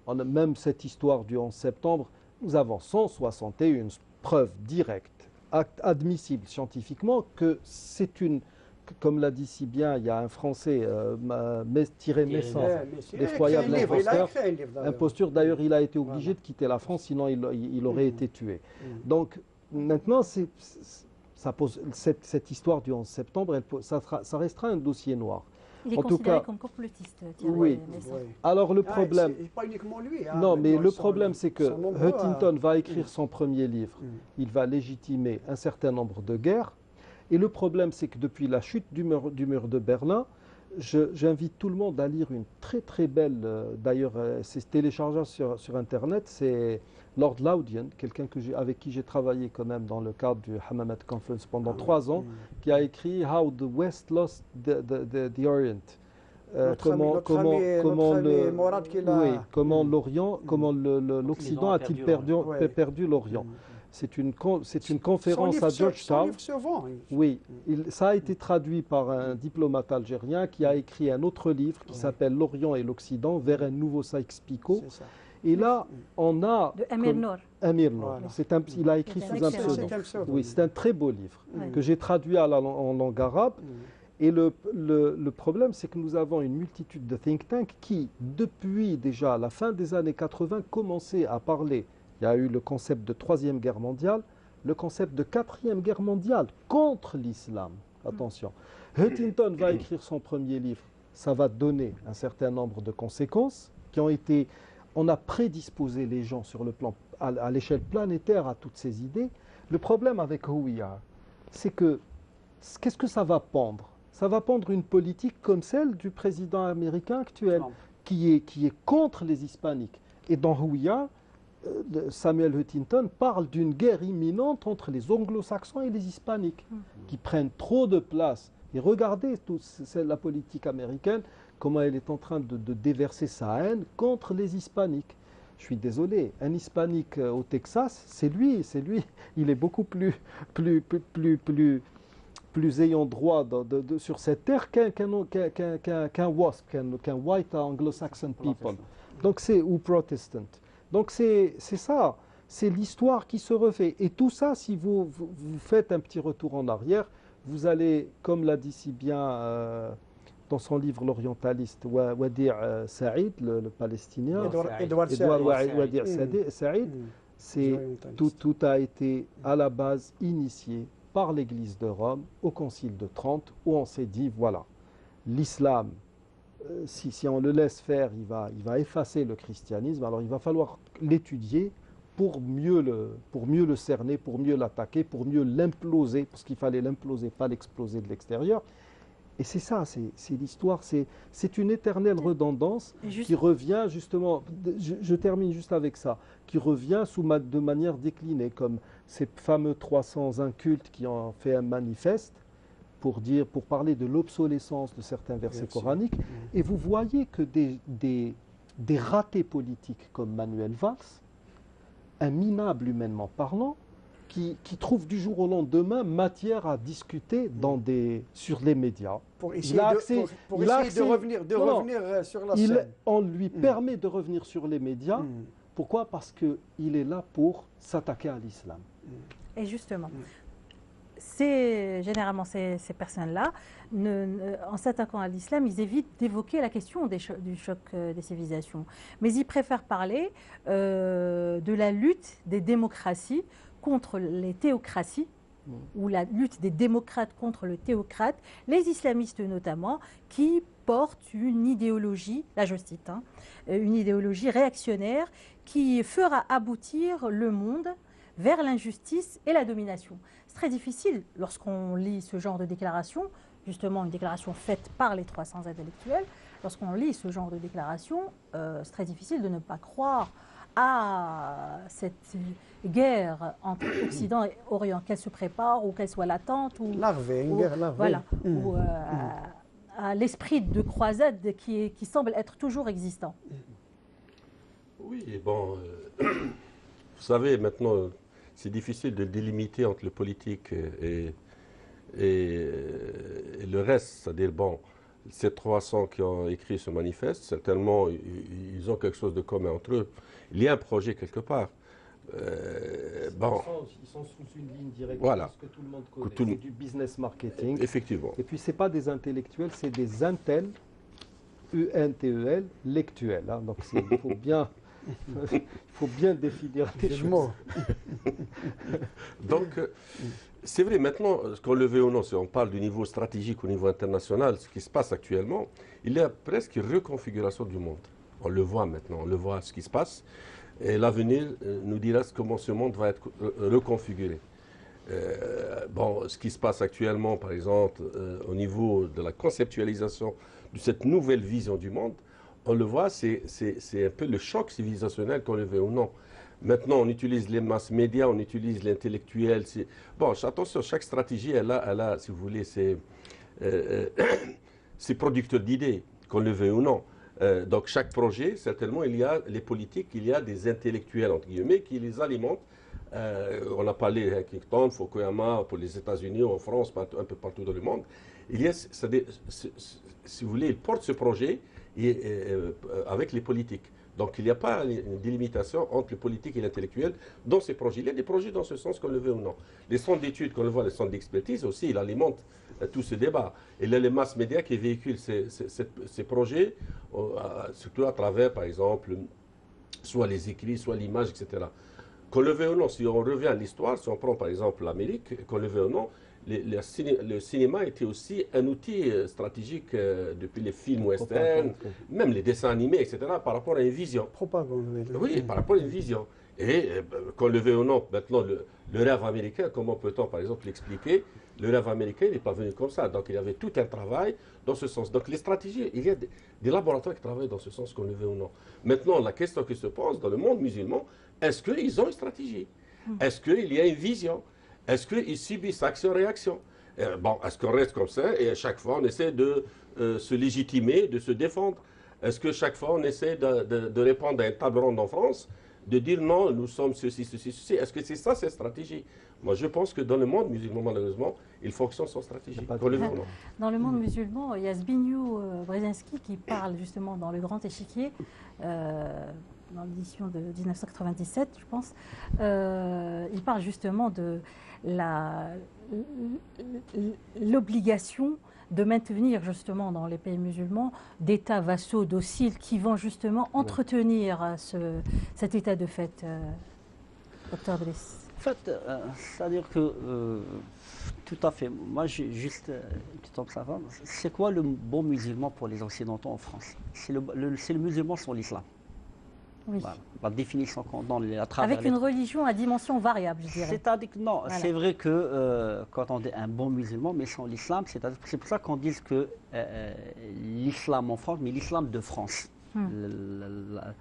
même cette histoire du 11 septembre. Nous avons 161 preuves directes, admissibles scientifiquement, que c'est une... Comme l'a dit si bien, il y a un Français, Naissance, l'effroyable imposture. D'ailleurs, il a été obligé de quitter la France, sinon il aurait été tué. Donc, maintenant, ça pose, cette histoire du 11 septembre, ça restera un dossier noir. Il est En tout considéré cas, comme complotiste, Thierry oui. Messa. Oui. Alors le Ah, problème, c'est pas uniquement lui. Hein, non, mais maintenant, le ils sont- problème, c'est que ils sont nombreux à- Huntington va écrire son premier livre. Il va légitimer un certain nombre de guerres. Et le problème, c'est que depuis la chute du mur de Berlin, j'invite tout le monde à lire une très très belle, d'ailleurs c'est téléchargeable sur Internet, c'est Lord Laudian, quelqu'un avec qui j'ai travaillé quand même dans le cadre du Hammamet Conference pendant 3 ans, qui a écrit How the West Lost the Orient. Notre ami Morad qui l'a- Oui, comment l'Orient, comment l'Occident a-t-il perdu l'Orient. C'est une conférence à Son Georgetown. livre se vend. Oui, ça a été traduit par un diplomate algérien qui a écrit un autre livre qui s'appelle L'Orient et l'Occident vers un nouveau Sykes-Picot. C'est ça. Et là, on a De Amir Noor. Amir Noor. Voilà. Il a écrit C'est sous un excellent. pseudo. C'est un pseudo. Oui, c'est un très beau livre Oui. que j'ai traduit en langue arabe. Et le problème, c'est que nous avons une multitude de think tanks qui, depuis déjà la fin des années 80, commençaient à parler. Il y a eu le concept de Troisième Guerre mondiale, le concept de Quatrième Guerre mondiale contre l'islam. Attention. Huntington va écrire son premier livre. Ça va donner un certain nombre de conséquences qui ont été... On a prédisposé les gens sur le plan, à l'échelle planétaire à toutes ces idées. Le problème avec Who We Are, c'est que qu'est-ce que ça va pendre? Ça va pendre une politique comme celle du président américain actuel, Trump. qui est contre les hispaniques. Et dans Who We Are, Samuel Huntington parle d'une guerre imminente entre les anglo-saxons et les hispaniques, qui prennent trop de place. Et regardez la politique américaine, comment elle est en train de déverser sa haine contre les hispaniques. Je suis désolé, un hispanique au Texas, c'est lui, il est beaucoup plus ayant droit sur cette terre qu'un WASP, qu'un White Anglo-Saxon People, ou Protestant. Donc c'est ça, c'est l'histoire qui se refait. Et tout ça, si vous faites un petit retour en arrière, vous allez, comme l'a dit si bien dans son livre L'Orientaliste, Wadi' Saïd, le Palestinien, Edouard Edouard Saïd. Wadi' Saïd, c'est tout a été à la base initié par l'Église de Rome au Concile de Trente, où on s'est dit, voilà, l'islam, si on le laisse faire, il va effacer le christianisme, alors il va falloir l'étudier pour mieux le cerner, pour mieux l'attaquer, pour mieux l'imploser, parce qu'il fallait l'imploser, pas l'exploser de l'extérieur. Et c'est ça, c'est l'histoire, c'est une éternelle redondance qui revient justement, je termine juste avec ça, qui revient de manière déclinée, comme ces fameux 300 incultes qui ont fait un manifeste pour parler de l'obsolescence de certains versets coraniques. Et vous voyez que des ratés politiques comme Manuel Valls, un minable humainement parlant, qui trouve du jour au lendemain matière à discuter sur les médias. Pour essayer de revenir sur la scène. On lui permet de revenir sur les médias. Pourquoi? Parce qu'il est là pour s'attaquer à l'islam. Et justement, généralement ces personnes-là, en s'attaquant à l'islam, ils évitent d'évoquer la question du choc des civilisations. Mais ils préfèrent parler de la lutte des démocraties contre les théocraties, ou la lutte des démocrates contre le théocrate, les islamistes notamment, qui portent une idéologie, là je cite, une idéologie réactionnaire qui fera aboutir le monde vers l'injustice et la domination. C'est très difficile lorsqu'on lit ce genre de déclaration, justement une déclaration faite par les 300 intellectuels, lorsqu'on lit ce genre de déclaration, c'est très difficile de ne pas croire à cette guerre entre Occident et Orient, qu'elle se prépare ou qu'elle soit latente, ou une guerre larvée. Voilà, ou à l'esprit de croisade qui semble être toujours existant. Oui, bon, vous savez, maintenant, c'est difficile de délimiter entre le politique et le reste, c'est-à-dire, bon, ces 300 qui ont écrit ce manifeste, certainement, ils ont quelque chose de commun entre eux. Il y a un projet quelque part. Bon. Ils sont sous une ligne directrice voilà, que tout le monde connaît. C'est du business marketing. Effectivement. Et puis, ce n'est pas des intellectuels, c'est des intels, UNTEL, lectuels. Donc, il faut bien Il faut bien définir les Des choses. mots. Donc, c'est vrai, maintenant, qu'on le veut ou non, si on parle du niveau stratégique au niveau international, ce qui se passe actuellement, il y a presque une reconfiguration du monde. On le voit maintenant, on le voit ce qui se passe. Et l'avenir nous dira comment ce monde va être reconfiguré. Bon, ce qui se passe actuellement, par exemple, au niveau de la conceptualisation de cette nouvelle vision du monde, on le voit, c'est un peu le choc civilisationnel, qu'on le veut ou non. Maintenant, on utilise les masses médias, on utilise l'intellectuel. Bon, attention, chaque stratégie, elle a, si vous voulez, ses producteurs d'idées, qu'on le veut ou non. Donc, chaque projet, certainement, il y a les politiques, il y a des intellectuels, entre guillemets, qui les alimentent. On a parlé de Huntington, Fukuyama, pour les États-Unis, en France, un peu partout dans le monde. Il y a, si vous voulez, ils portent ce projet avec les politiques. Donc il n'y a pas une délimitation entre le politique et l'intellectuel dans ces projets. Il y a des projets dans ce sens, qu'on le veut ou non. Les centres d'études, qu'on le voit, les centres d'expertise aussi, ils alimentent tout ce débat. Et là, les masses médias qui véhiculent ces projets, surtout à travers, par exemple, soit les écrits, soit l'image, etc. Qu'on le veuille ou non, si on revient à l'histoire, si on prend par exemple l'Amérique, qu'on le veuille ou non, le cinéma était aussi un outil stratégique depuis les films western, même les dessins animés, etc., par rapport à une vision. Propagande. Oui, par rapport à une vision. Et qu'on le veuille ou non, maintenant, le rêve américain, comment peut-on par exemple l'expliquer? Le rêve américain, il n'est pas venu comme ça. Donc il y avait tout un travail dans ce sens. Donc les stratégies, il y a des laboratoires qui travaillent dans ce sens, qu'on le veuille ou non. Maintenant, la question qui se pose dans le monde musulman, est-ce qu'ils ont une stratégie? Est-ce qu'il y a une vision? Est-ce qu'ils subissent action-réaction? Bon, est-ce qu'on reste comme ça et à chaque fois on essaie de se légitimer, de se défendre? Est-ce que chaque fois on essaie de répondre à une table ronde en France, de dire non, nous sommes ceci, ceci, ceci? Est-ce que c'est ça cette stratégie? Moi je pense que dans le monde musulman, malheureusement, il fonctionne sans stratégie. Dans le monde musulman, il y a Zbigniew Brzezinski qui parle justement dans Le Grand Échiquier, dans l'édition de 1997, je pense. Il parle justement de l'obligation de maintenir justement dans les pays musulmans d'États vassaux dociles qui vont justement entretenir cet état de fait. Docteur Brice. En fait, c'est-à-dire que, tout à fait, moi j'ai juste une petite observation. C'est quoi le bon musulman pour les Occidentaux en France? C'est le musulman sur l'islam. Oui. Voilà, la définition qu'on donne à travers avec une religion à dimension variable, je dirais. C'est-à-dire que non, Voilà. C'est vrai que quand on dit un bon musulman, mais sans l'islam, c'est pour ça qu'on dit que l'islam en France, mais l'islam de France.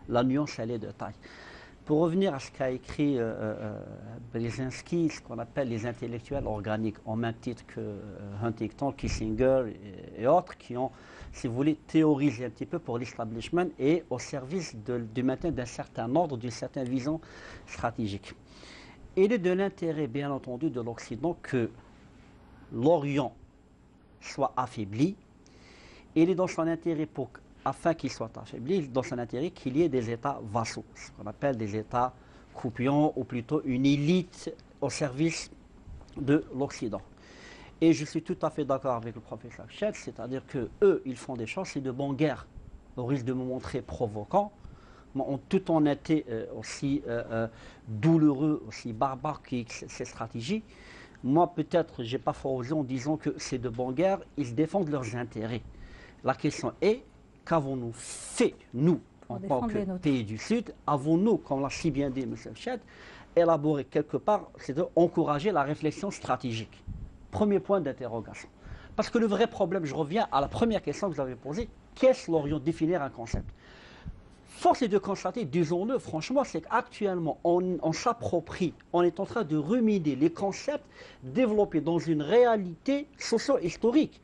La nuance, elle est de taille. Pour revenir à ce qu'a écrit Brzezinski, ce qu'on appelle les intellectuels organiques, en même titre que Huntington, Kissinger et autres, qui ont, si vous voulez, théorisé un petit peu pour l'establishment et au service du maintien d'un certain ordre, d'une certaine vision stratégique. Il est de l'intérêt, bien entendu, de l'Occident que l'Orient soit affaibli. Il est dans son intérêt afin qu'il soit affaibli, dans son intérêt qu'il y ait des États vassaux, ce qu'on appelle des États coupions, ou plutôt une élite au service de l'Occident. Et je suis tout à fait d'accord avec le professeur Chet, c'est-à-dire qu'eux, ils font des choses, c'est de bonne guerre, au risque de me montrer provoquant, mais tout en été aussi douloureux, aussi barbare que ces stratégies. Moi, peut-être, je n'ai pas fort osé en disant que c'est de bonne guerre, ils défendent leurs intérêts. La question est, qu'avons-nous fait, nous, en tant que pays du Sud? Avons-nous, comme l'a si bien dit M. Chet, élaboré quelque part, c'est-à-dire encourager la réflexion stratégique? Premier point d'interrogation. Parce que le vrai problème, je reviens à la première question que vous avez posée, qu'est-ce l'Orient? Définir un concept. Force est de constater, disons-le franchement, c'est qu'actuellement, on s'approprie, on est en train de ruminer les concepts développés dans une réalité socio-historique.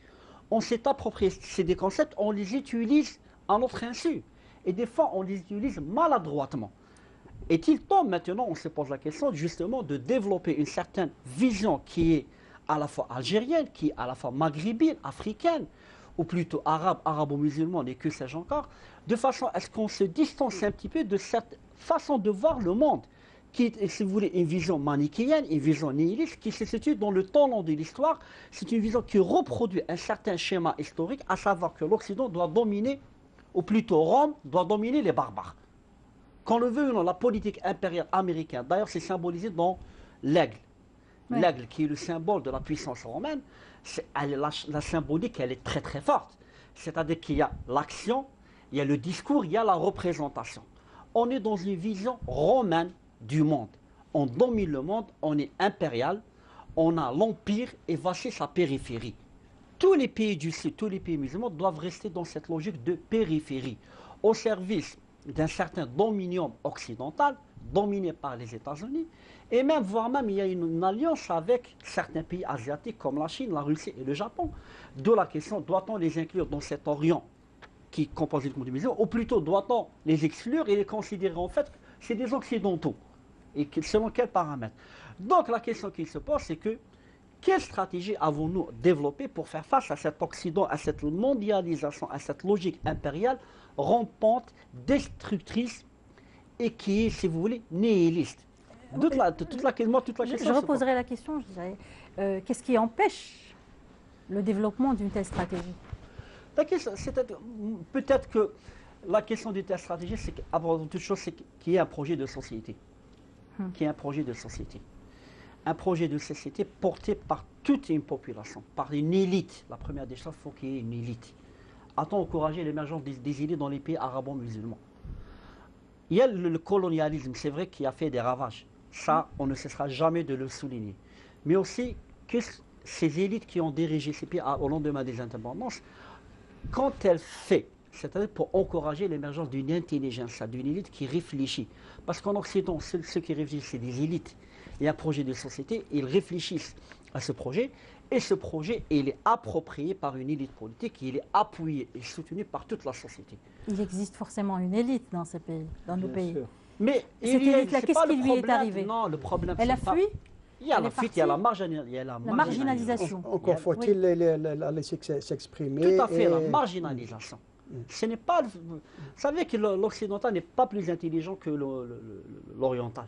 On s'est approprié ces concepts, on les utilise à notre insu. Et des fois, on les utilise maladroitement. Est-il temps maintenant, on se pose la question justement de développer une certaine vision qui est à la fois algérienne, qui est à la fois maghrébine, africaine, ou plutôt arabe, arabo-musulmane et que sais-je encore, de façon à ce qu'on se distance un petit peu de cette façon de voir le monde, qui est, si vous voulez, une vision manichéenne, une vision nihiliste, qui se situe dans le temps long de l'histoire. C'est une vision qui reproduit un certain schéma historique, à savoir que l'Occident doit dominer, ou plutôt Rome doit dominer les barbares. Qu'on le veut ou non, la politique impériale américaine, d'ailleurs c'est symbolisé dans l'aigle. Ouais. L'aigle qui est le symbole de la puissance romaine, la symbolique elle est très très forte. C'est-à-dire qu'il y a l'action, il y a le discours, il y a la représentation. On est dans une vision romaine du monde. On domine le monde, on est impérial, on a l'empire et voici sa périphérie. Tous les pays du Sud, tous les pays musulmans doivent rester dans cette logique de périphérie, au service d'un certain dominium occidental, dominé par les États-Unis, et même, voire même, il y a une alliance avec certains pays asiatiques comme la Chine, la Russie et le Japon. D'où la question, doit-on les inclure dans cet Orient qui compose le monde musulman, ou plutôt doit-on les exclure et les considérer en fait c'est des Occidentaux, et selon quels paramètres? Donc la question qui se pose, c'est que quelle stratégie avons-nous développée pour faire face à cet Occident, à cette mondialisation, à cette logique impériale rampante, destructrice et qui est, si vous voulez, nihiliste? Toute la question. Je reposerai la question, je dirais, qu'est-ce qui empêche le développement d'une telle stratégie? Peut-être que la question d'une telle stratégie, c'est qu'avant toute chose, c'est qu'il y ait un projet de société. Qu'il y ait un projet de société. Un projet de société porté par toute une population, par une élite. La première des choses, il faut qu'il y ait une élite. A-t-on encouragé l'émergence des élites dans les pays arabo-musulmans? Il y a le colonialisme, c'est vrai, qui a fait des ravages. Ça, on ne cessera jamais de le souligner. Mais aussi que ces élites qui ont dirigé ces pays au lendemain des indépendances, quand elles font, c'est-à-dire pour encourager l'émergence d'une intelligence, d'une élite qui réfléchit. Parce qu'en Occident, ceux qui réfléchissent, c'est des élites. Il y a un projet de société, ils réfléchissent à ce projet, et ce projet, il est approprié par une élite politique, il est appuyé et soutenu par toute la société. Il existe forcément une élite dans ces pays, dans nos pays. sûr. Mais Cette élite-là, qu'est-ce qui lui est arrivé? Non, le problème, Elle a c'est pas- fui? Il y a Elle la est fuite, il y a la partie? marginalisation. Marginalisation. Encore faut-il la laisser s'exprimer. Tout à fait, et- la marginalisation. Ce n'est pas. Vous savez que l'occidental n'est pas plus intelligent que l'oriental.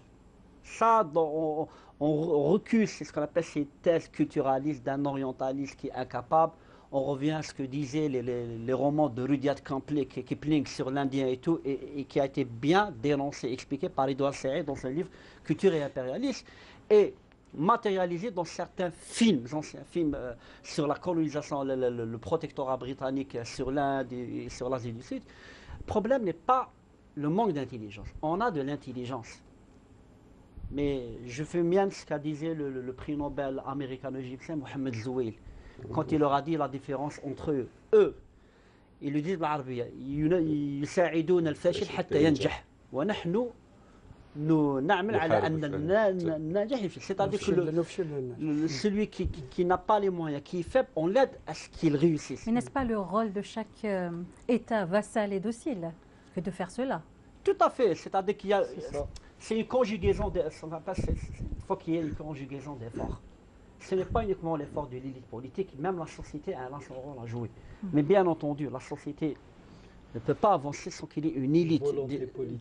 Ça, on recule, c'est ce qu'on appelle ces thèses culturalistes d'un orientaliste qui est incapable. On revient à ce que disaient les romans de Rudyard Kipling sur l'Indien et tout, et qui a été bien dénoncé, expliqué par Edouard Said dans son livre Culture et impérialisme, et matérialisé dans certains films, anciens films sur la colonisation, le protectorat britannique sur l'Inde et sur l'Asie du Sud. Le problème n'est pas le manque d'intelligence. On a de l'intelligence. Mais je fais mien ce qu'a disait le prix Nobel américano-égyptien Mohamed Zoueil, quand il leur a dit la différence entre eux. Ils lui disent بالعربية يساعدون الفاشل حتى ينجح ونحن نعمل على أن ننجح. C'est-à-dire que celui qui n'a pas les moyens, qui est faible, on l'aide à ce qu'il réussisse. Mais n'est-ce pas le rôle de chaque État vassal et docile que de faire cela? Tout à fait, c'est-à-dire qu'il y a... C'est ça. C'est une conjugaison, il faut qu'il y ait une conjugaison d'efforts. Ce n'est pas uniquement l'effort de l'élite politique, même la société a son rôle à jouer. Mais bien entendu, la société ne peut pas avancer sans qu'il y ait une élite,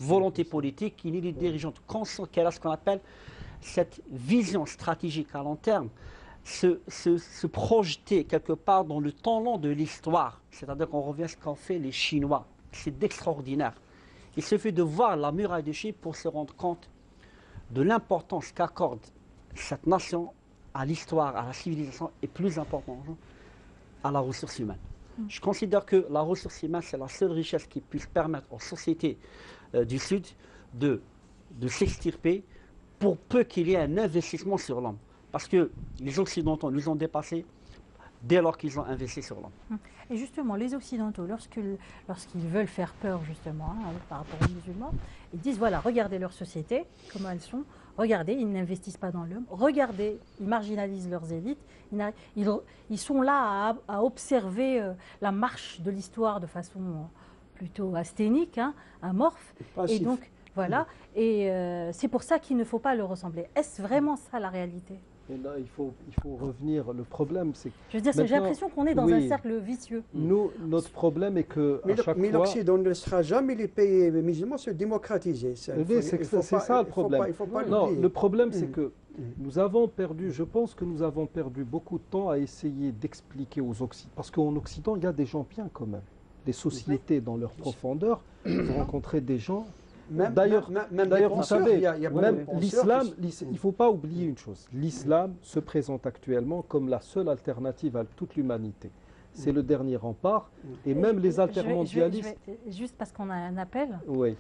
volonté politique, une élite dirigeante consciente qu'elle a ce qu'on appelle cette vision stratégique à long terme, se projeter quelque part dans le temps long de l'histoire. C'est-à-dire qu'on revient à ce qu'ont fait les Chinois. C'est d'extraordinaire. Il suffit de voir la muraille de Chine pour se rendre compte de l'importance qu'accorde cette nation à l'histoire, à la civilisation et plus important à la ressource humaine. Je considère que la ressource humaine, c'est la seule richesse qui puisse permettre aux sociétés du Sud de s'extirper pour peu qu'il y ait un investissement sur l'homme. Parce que les Occidentaux nous ont dépassés dès lors qu'ils ont investi sur l'homme. Et justement, les Occidentaux, lorsqu'ils veulent faire peur justement par rapport aux musulmans, ils disent voilà, regardez leur société, comment elles sont, regardez, ils n'investissent pas dans l'homme, regardez, ils marginalisent leurs élites, ils sont là à observer la marche de l'histoire de façon plutôt asthénique, amorphe, Passif. et donc voilà, et c'est pour ça qu'il ne faut pas leur ressembler. Est-ce vraiment ça la réalité? Et là, il faut revenir. Le problème, c'est que Je veux dire, j'ai l'impression qu'on est dans un cercle vicieux. nous, notre problème est que à chaque Mais fois, l'Occident ne laissera jamais les pays musulmans se démocratiser. oui, c'est ça le problème. Il faut pas Non, l'oublier. le problème, c'est que nous avons perdu, je pense que nous avons perdu beaucoup de temps à essayer d'expliquer aux Occidentaux. Parce qu'en Occident, il y a des gens bien quand même. Des sociétés dans leur profondeur, vous rencontrez des gens D'ailleurs, même les vous penseurs, savez, il y a beaucoup même de penseurs l'islam, qui- il ne faut pas oublier une chose. L'islam se présente actuellement comme la seule alternative à toute l'humanité. C'est le dernier rempart. Et même les altermondialistes... Juste parce qu'on a un appel, Oui.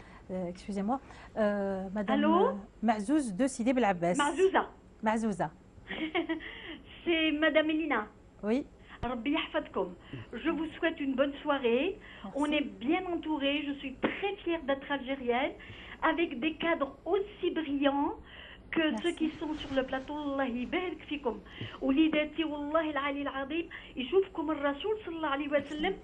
excusez-moi, Madame Allô Mazouz de Sidi Bel Abbas. Marzouza. Marzouza. C'est Madame Elina. Oui. Rabbi yahfadkoum. Je vous souhaite une bonne soirée. Merci. On est bien entourés. Je suis très fière d'être algérienne, avec des cadres aussi brillants que Merci. ceux qui sont sur le plateau. Allah يبارك فيكم. وليداتي والله العلي العظيم يشوفكم الرسول صلى الله عليه وسلم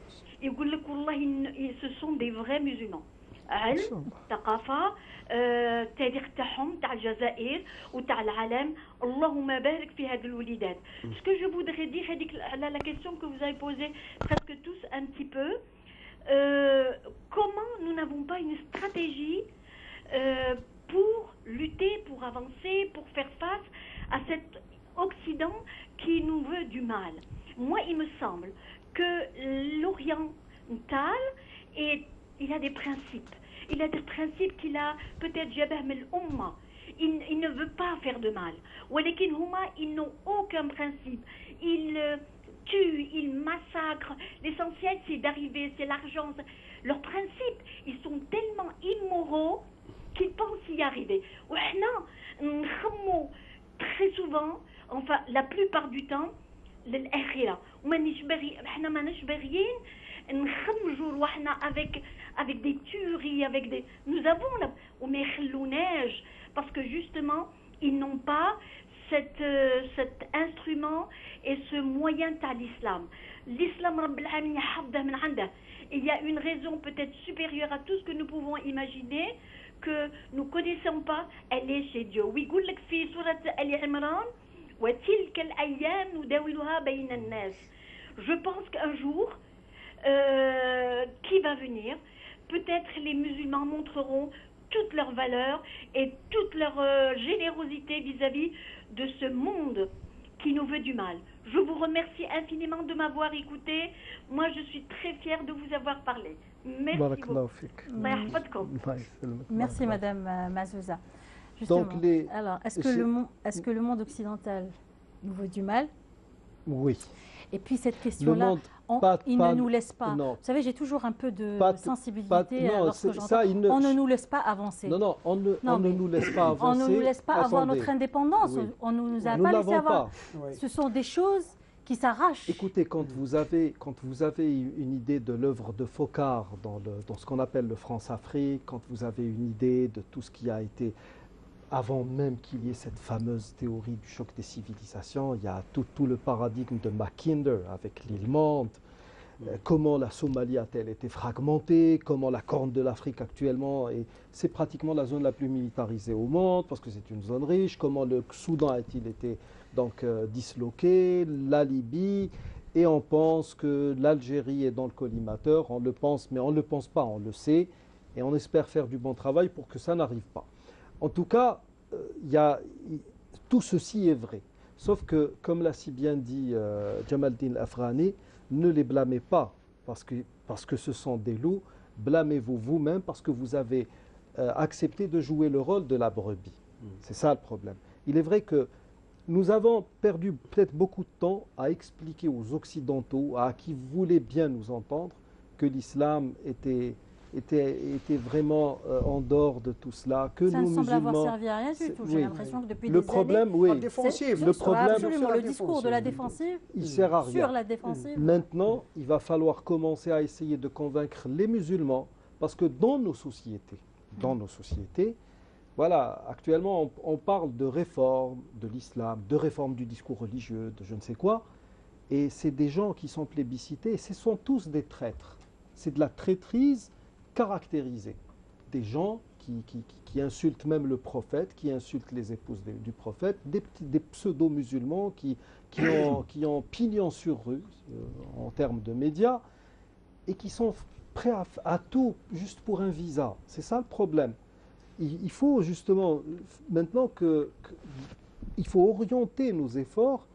يقول لك والله ce sont des vrais musulmans. علم ثقافة التاريخ تاعهم تاع الجزائر وتاع العالم اللهم بارك في هذه الوليدات. Ce que je voudrais dire هذيك la question que vous avez posée presque tous un petit peu, comment nous n'avons pas une stratégie pour lutter, pour avancer, pour faire face à cet Occident qui nous veut du mal. Moi, il me semble que l'oriental, il a des principes. Il a des principes qu'il a peut-être jabah min al-umma. Il ne veut pas faire de mal. Walakin huma, ils n'ont aucun principe. Ils tuent, ils massacrent. L'essentiel, c'est d'arriver, c'est l'argent. Leurs principes, ils sont tellement immoraux qu'ils pensent y arriver. Très souvent, enfin la plupart du temps, avec des tueries, nous avons là, parce que justement, ils n'ont pas cet instrument et ce moyen à l'islam. L'islam, il y a une raison peut-être supérieure à tout ce que nous pouvons imaginer, que nous ne connaissons pas, elle est chez Dieu. Oui, je pense qu'un jour, qui va venir, peut-être les musulmans montreront toute leur valeur et toute leur générosité vis-à-vis de ce monde qui nous veut du mal. Je vous remercie infiniment de m'avoir écouté. Moi, je suis très fière de vous avoir parlé. Merci beaucoup. Merci Madame Mazouza. Justement. Donc, alors, est-ce que le monde occidental nous veut du mal? Oui. Et puis cette question-là, il ne nous laisse pas. Non. Vous savez, j'ai toujours un peu de sensibilité non, lorsque j'entends. On ne nous laisse pas avancer. Non, on ne nous laisse pas avancer. On ne nous laisse pas avoir notre indépendance. Oui. On ne nous a nous pas laissé avoir. Pas. Oui. Ce sont des choses qui s'arrachent. Écoutez, quand vous avez une idée de l'œuvre de Focard dans ce qu'on appelle le France-Afrique, quand vous avez une idée de tout ce qui a été avant même qu'il y ait cette fameuse théorie du choc des civilisations, il y a tout le paradigme de Mackinder avec l'île Mante, comment la Somalie a-t-elle été fragmentée, comment la Corne de l'Afrique actuellement, c'est pratiquement la zone la plus militarisée au monde parce que c'est une zone riche, comment le Soudan a-t-il été donc disloqué, la Libye, et on pense que l'Algérie est dans le collimateur, on le pense, mais on ne le pense pas, on le sait, et on espère faire du bon travail pour que ça n'arrive pas. En tout cas, tout ceci est vrai. Sauf que, comme l'a si bien dit Jamaldine Afghani, ne les blâmez pas parce que ce sont des loups, blâmez-vous vous-même parce que vous avez accepté de jouer le rôle de la brebis. C'est ça le problème. Il est vrai que nous avons perdu peut-être beaucoup de temps à expliquer aux Occidentaux, à qui voulaient bien nous entendre, que l'islam était vraiment en dehors de tout cela, que ça nous ne semble musulmans, avoir servi à rien du tout. J'ai oui. l'impression que depuis Le des problème, années, oui, La défensive. le problème, absolument le discours de la défensive il sert à rien. sur la défensive. Maintenant, il va falloir commencer à essayer de convaincre les musulmans, parce que dans nos sociétés, voilà, actuellement, on parle de réforme de l'islam, de réforme du discours religieux, de je ne sais quoi, et c'est des gens qui sont plébiscités, et ce sont tous des traîtres. C'est de la traîtrise caractérisée. Des gens qui insultent même le prophète, qui insultent les épouses du prophète, des pseudo-musulmans qui ont pignon sur rue en termes de médias, et qui sont prêts à tout juste pour un visa. C'est ça le problème. Il faut justement, maintenant il faut orienter nos efforts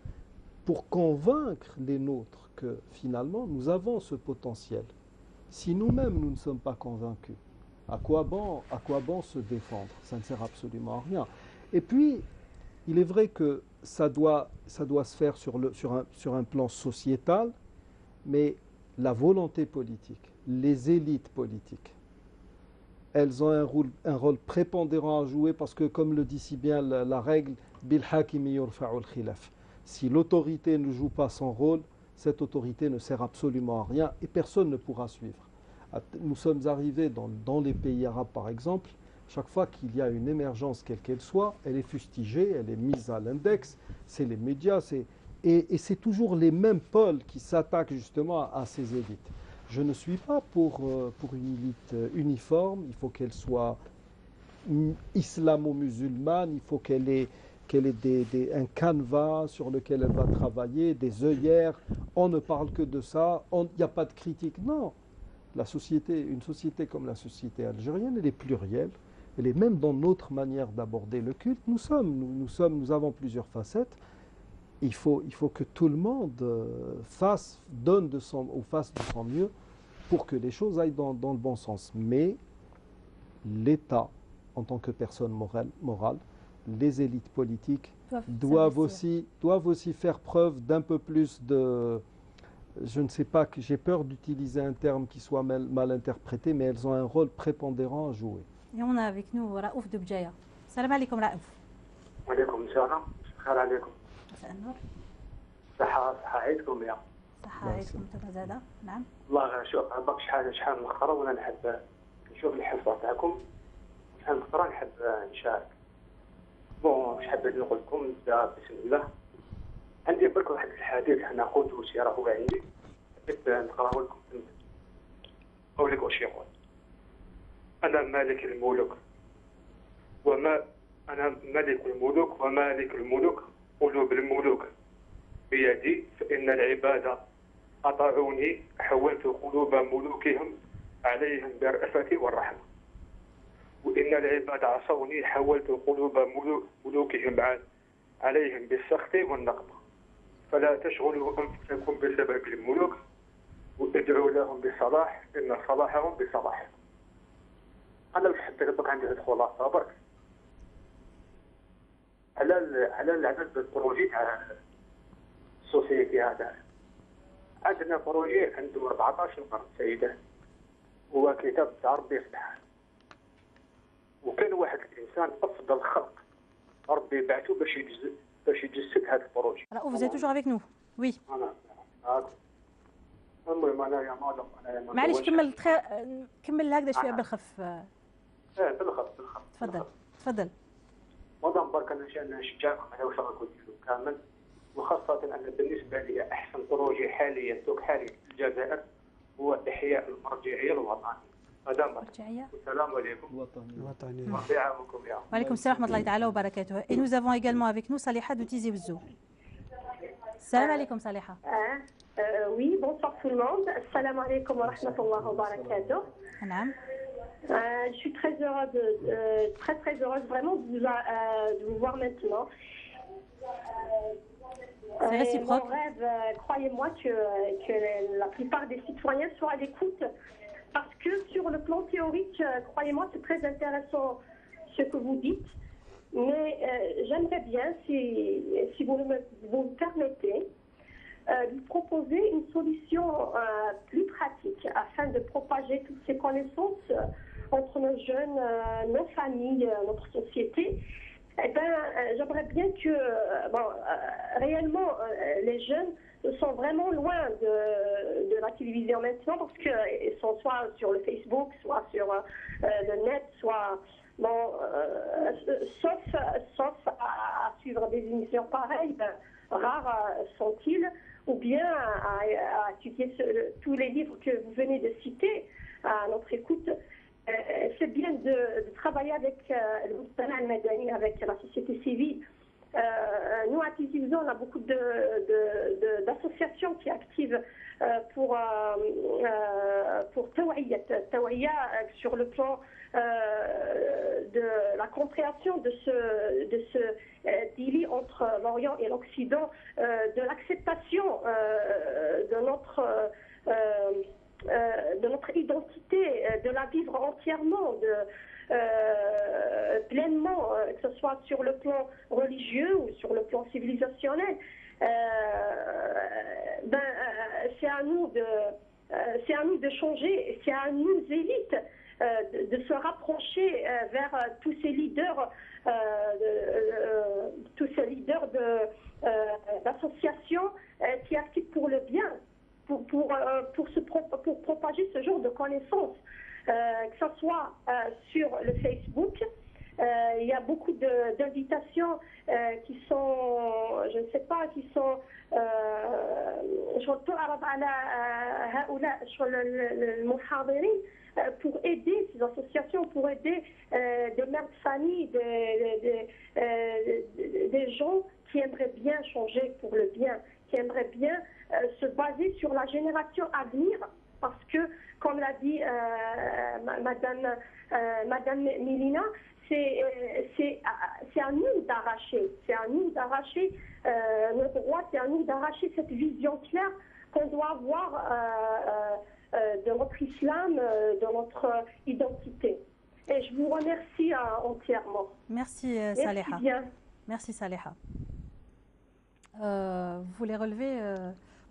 pour convaincre les nôtres que finalement nous avons ce potentiel. Si nous-mêmes nous ne sommes pas convaincus, À quoi bon se défendre? Ça ne sert absolument à rien. Et puis, il est vrai que ça doit se faire sur un plan sociétal, mais la volonté politique, les élites politiques, elles ont un rôle prépondérant à jouer parce que, comme le dit si bien la règle, bil hakimi yurfa'u al-khilaf. Si l'autorité ne joue pas son rôle, cette autorité ne sert absolument à rien et personne ne pourra suivre. Nous sommes arrivés dans les pays arabes, par exemple, chaque fois qu'il y a une émergence, quelle qu'elle soit, elle est fustigée, elle est mise à l'index, c'est les médias, et c'est toujours les mêmes pôles qui s'attaquent justement à ces élites. Je ne suis pas pour une élite uniforme, il faut qu'elle soit islamo-musulmane, il faut qu'elle ait un canevas sur lequel elle va travailler, des œillères, on ne parle que de ça, il n'y a pas de critique. Non, une société comme la société algérienne, elle est plurielle, elle est même dans notre manière d'aborder le culte. Nous avons plusieurs facettes. Il faut que tout le monde fasse de son mieux pour que les choses aillent dans le bon sens. Mais l'État, en tant que personne morale, les élites politiques doivent aussi faire preuve d'un peu plus de... Je ne sais pas, j'ai peur d'utiliser un terme qui soit mal interprété, mais elles ont un rôle prépondérant à jouer. Et on a avec nous Raouf de Bdjaïa. Salam alaikum Raouf. وعليكم السلام. خير عليكم. مساء النور. صحة عيدكم يا. صحة عيدكم زادة. نعم. والله شوف عباك شحال مؤخرا وانا نحب نشوف الحصة تاعكم. شحال مؤخرا نحب نشارك. بون واش حبيت نقول لكم نبدا بسم الله. عندي برك واحد الحديث حنا قلتو سيره هو عندي. حبيت نقراه لكم. أقول لك واش يقول. أنا مالك الملوك أنا ملك الملوك ومالك الملوك قلوب الملوك بيدي فإن العباد أطاعوني حولت قلوب ملوكهم عليهم بالرأفة والرحمة وإن العباد عصوني حولت قلوب ملوكهم عليهم بالسخط والنقمة فلا تشغلوا أنفسكم بسبب الملوك وادعوا لهم بالصلاح إن صلاحهم بصلاحهم. أنا مش حبيت أطلق عندي الخلاصة برك على العدد البروجي تاع السوسيتي هذا. عندنا بروجي عنده 14 قرن سيدة هو كتاب تاع ربي سبحانه وكان واحد الإنسان أفضل خلق ربي بعثه باش يجسد هذا البروجي. Raouf, vous êtes toujours avec nous? Oui. المهم أنا معليش كمل هكذا شوية بالخف. بالخف تفضل. مدام برك أنا نشجعكم على واش راكم ديروا كامل وخاصة أن بالنسبة لي أحسن بروجي حاليا في الجزائر هو إحياء المرجعية الوطنية. مدام السلام عليكم. وطني. ربي يعاونكم يا. وعليكم السلام ورحمة الله تعالى وبركاته. Et nous avons également avec nous Saliha de Tizi Ouzou. Salam alaikum Saliha. Oui, bonsoir tout le monde. Salam alaikum wa rahmatullah wa barakatuh. Naam. Je suis très heureuse vraiment de vous voir maintenant. C'est réciproque. Mon rêve, croyez-moi que la plupart des citoyens soient à l'écoute parce que sur le plan théorique, croyez-moi, c'est très intéressant ce que vous dites. Mais j'aimerais bien, si vous me permettez, lui proposer une solution plus pratique afin de propager toutes ces connaissances entre nos jeunes, nos familles, notre société. Eh bien, j'aimerais bien que, réellement, les jeunes sont vraiment loin de la télévision maintenant parce qu'ils sont soit sur le Facebook, soit sur le net, soit... sauf à suivre des émissions pareilles, rares sont-ils, ou bien à étudier tous les livres que vous venez de citer à notre écoute. C'est bien de travailler avec le Mujtama al-Madani, avec la société civile. Nous, à Tizi Ouzou, on a beaucoup d'associations qui activent pour Tawhiya sur le plan de la compréhension de ce délit entre l'Orient et l'Occident, de l'acceptation de notre identité de la vivre entièrement, pleinement, que ce soit sur le plan religieux ou sur le plan civilisationnel, c'est à nous de changer, c'est à nous élites de se rapprocher vers tous ces leaders d'associations qui activent pour le bien, pour propager ce genre de connaissances, que ce soit sur le Facebook. Il y a beaucoup d'invitations qui sont, je ne sais pas, qui sont pour aider ces associations, pour aider des mères de famille, des gens qui aimeraient bien changer pour le bien, qui aimeraient bien se baser sur la génération à venir, parce que, comme l'a dit Madame Mélina, c'est à nous d'arracher, le droit, c'est à nous d'arracher cette vision claire qu'on doit avoir de notre islam, de notre identité. Et je vous remercie entièrement. Merci Merci Saleha. bien. Merci Saleha. Vous voulez relever,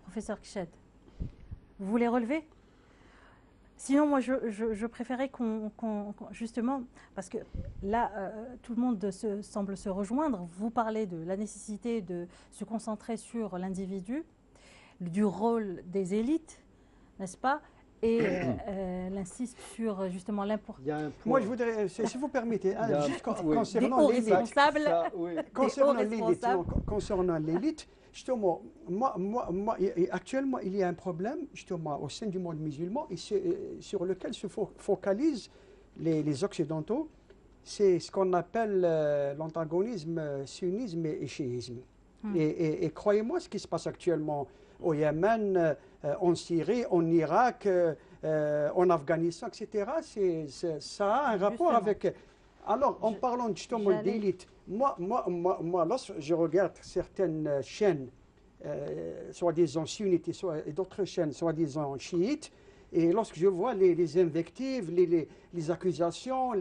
professeur Kiched? Vous voulez relever? Sinon, moi, je préférais justement, parce que là, tout le monde semble se rejoindre. Vous parlez de la nécessité de se concentrer sur l'individu, du rôle des élites, n'est-ce pas? Et elle insiste sur justement l'importance. Moi, je voudrais, si vous permettez, juste concernant l'élite, justement, moi, actuellement, il y a un problème, justement, au sein du monde musulman, et sur lequel se focalisent les Occidentaux. C'est ce qu'on appelle l'antagonisme sunnisme et chiisme. Et croyez-moi, ce qui se passe actuellement au Yémen, en Syrie, en Irak, en Afghanistan, etc., ça a un rapport avec... Alors, en parlant justement d'élite, moi, lorsque je regarde certaines chaînes, soi-disant sunnites et d'autres chaînes, soi-disant chiites, et lorsque je vois les invectives, les accusations,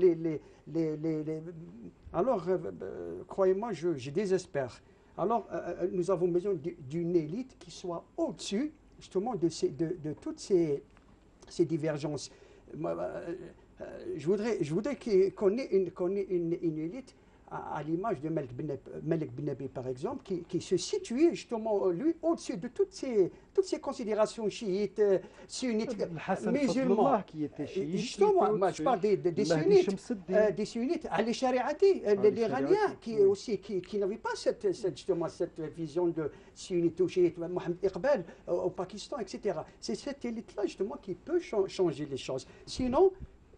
alors, croyez-moi, je désespère. Alors, nous avons besoin d'une élite qui soit au-dessus, justement, de toutes ces divergences. Je voudrais qu'on ait une élite à l'image de Malik bin Abi, par exemple, qui se situe justement, lui, au-dessus de toutes ces considérations chiites, sunnites, musulmans. Qui était chiite. Justement, moi, je parle des sunnites, Ali Shariati, l'Iranien, qui n'avait pas cette vision de sunnite ou chiite, Mohamed Iqbal au Pakistan, etc. C'est cette élite-là, justement, qui peut changer les choses. Sinon,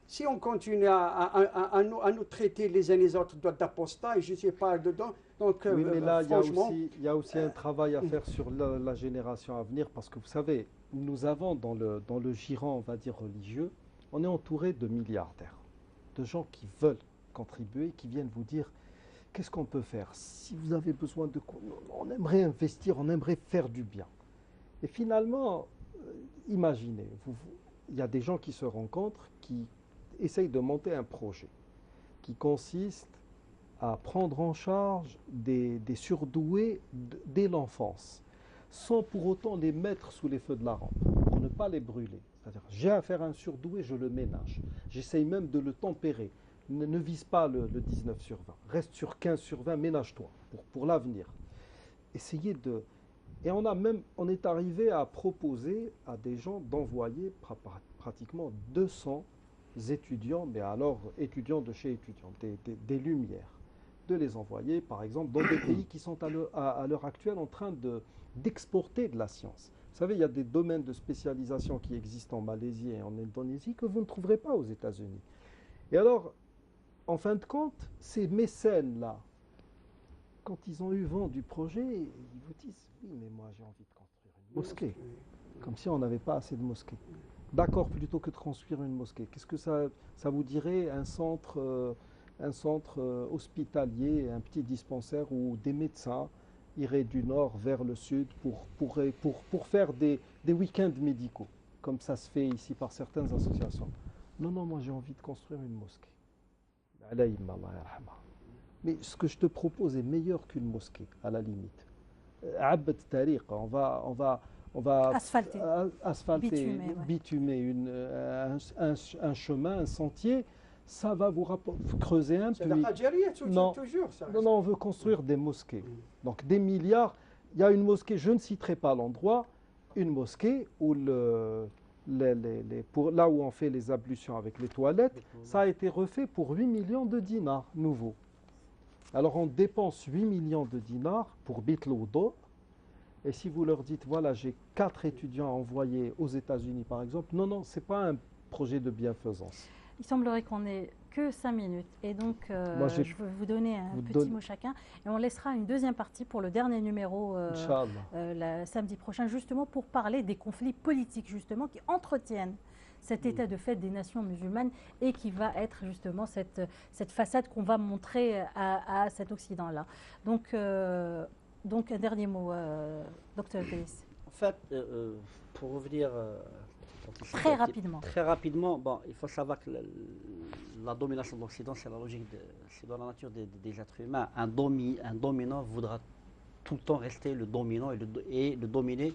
si on continue à nous traiter les uns les autres d'apostats, et je ne sais pas dedans, donc oui, mais là, franchement... il y a aussi un travail à faire sur la génération à venir, parce que vous savez, nous avons dans le giron, on va dire, religieux, on est entouré de milliardaires, de gens qui veulent contribuer, qui viennent vous dire, qu'est-ce qu'on peut faire? Si vous avez besoin de... On aimerait investir, on aimerait faire du bien. Et finalement, imaginez, il y a des gens qui se rencontrent, qui essaye de monter un projet qui consiste à prendre en charge des surdoués dès l'enfance, sans pour autant les mettre sous les feux de la rampe, pour ne pas les brûler. C'est-à-dire, j'ai affaire à un surdoué, je le ménage. J'essaye même de le tempérer. Ne vise pas le 19 sur 20. Reste sur 15 sur 20, ménage-toi pour l'avenir. Essayez de... Et on est arrivé à proposer à des gens d'envoyer pratiquement 200 étudiants, mais alors étudiants de chez étudiants, des Lumières, de les envoyer par exemple dans des pays qui sont à l'heure actuelle en train d'exporter de la science. Vous savez, il y a des domaines de spécialisation qui existent en Malaisie et en Indonésie que vous ne trouverez pas aux États-Unis. Et alors, en fin de compte, ces mécènes-là, quand ils ont eu vent du projet, ils vous disent « Oui, mais moi j'ai envie de construire une mosquée », comme si on n'avait pas assez de mosquées. D'accord, plutôt que de construire une mosquée. Qu'est-ce que ça vous dirait un centre hospitalier, un petit dispensaire où des médecins iraient du nord vers le sud pour faire des week-ends médicaux, comme ça se fait ici par certaines associations. Non, non, moi j'ai envie de construire une mosquée. Allah yarhamha. Mais ce que je te propose est meilleur qu'une mosquée, à la limite. Abd Tariq, on va asphalter, bitumer un chemin, un sentier. Ça va vous creuser un puits. Non, non, on veut construire des mosquées. Donc des milliards. Il y a une mosquée, je ne citerai pas l'endroit, une mosquée où là où on fait les ablutions avec les toilettes, ça a été refait pour 8 millions de dinars nouveaux. Alors on dépense 8 millions de dinars pour Bit Loudo. Et si vous leur dites, voilà, j'ai 4 étudiants à envoyer aux États-Unis par exemple, non, non, ce n'est pas un projet de bienfaisance. Il semblerait qu'on n'ait que 5 minutes. Et donc, je vais vous donner un petit mot chacun. Et on laissera une deuxième partie pour le dernier numéro samedi prochain, justement pour parler des conflits politiques, justement, qui entretiennent cet état de fait des nations musulmanes et qui va être justement cette façade qu'on va montrer à cet Occident-là. Donc, un dernier mot, Dr. Brice. En fait, pour revenir... Très rapidement. Très rapidement, bon, il faut savoir que la domination de l'Occident, c'est la logique, c'est dans la nature des êtres humains. Un dominant voudra tout le temps rester le dominant et le dominer.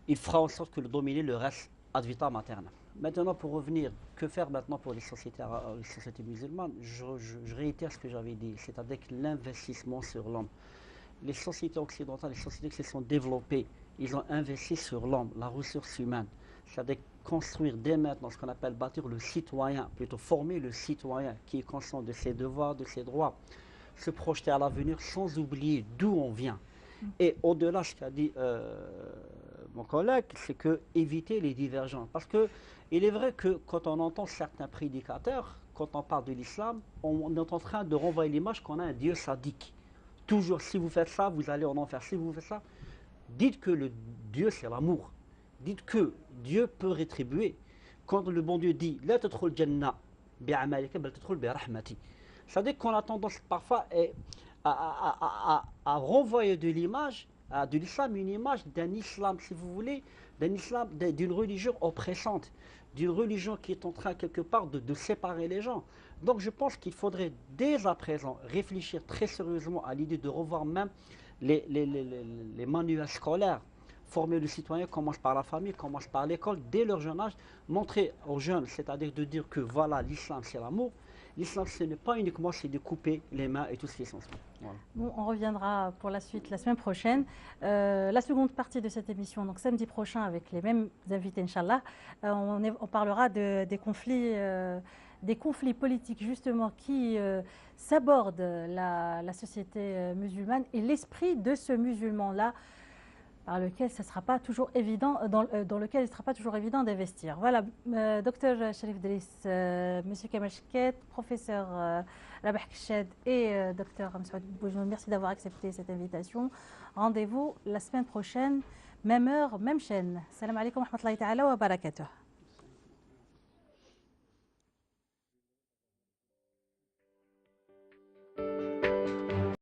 Il fera en sorte que le dominé le reste ad vitam aeternam. Maintenant, pour revenir, que faire maintenant pour les sociétés musulmanes? Je réitère ce que j'avais dit, c'est-à-dire que l'investissement sur l'homme. Les sociétés occidentales, les sociétés qui se sont développées, ils ont investi sur l'homme, la ressource humaine. C'est-à-dire construire dès maintenant ce qu'on appelle bâtir le citoyen, plutôt former le citoyen qui est conscient de ses devoirs, de ses droits, se projeter à l'avenir sans oublier d'où on vient. Et au-delà, ce qu'a dit mon collègue, c'est que éviter les divergences. Parce que il est vrai que quand on entend certains prédicateurs, quand on parle de l'islam, on est en train de renvoyer l'image qu'on a un Dieu sadique. Toujours, si vous faites ça, vous allez en enfer. Si vous faites ça, dites que le Dieu, c'est l'amour. Dites que Dieu peut rétribuer. Quand le bon Dieu dit « La tadkhul jannah bi'amalika bal tadkhul bi rahmati », ça veut dire qu'on a tendance parfois à renvoyer de l'image, de l'islam, une image d'un islam, si vous voulez, d'un islam, d'une religion oppressante, d'une religion qui est en train quelque part de séparer les gens. Donc je pense qu'il faudrait dès à présent réfléchir très sérieusement à l'idée de revoir même les manuels scolaires. Former le citoyen commence par la famille, commence par l'école, dès leur jeune âge, montrer aux jeunes, c'est-à-dire de dire que voilà, l'islam c'est l'amour. L'islam ce n'est pas uniquement c'est de couper les mains et tout ce qui est sensible. Voilà. Bon, on reviendra pour la suite la semaine prochaine. La seconde partie de cette émission, donc samedi prochain avec les mêmes invités, Inch'Allah, on parlera des conflits politiques justement qui s'abordent la société musulmane et l'esprit de ce musulman-là, par lequel ce sera pas toujours évident, dans lequel il ne sera pas toujours évident d'investir. Voilà, docteur Cherif Driss, monsieur Kamal Cheket, professeur Rabah Kched et docteur Msaoud Boujoun, merci d'avoir accepté cette invitation. Rendez-vous la semaine prochaine, même heure, même chaîne. Salam alaikum wa rahmatullahi ta'ala wa barakatuh.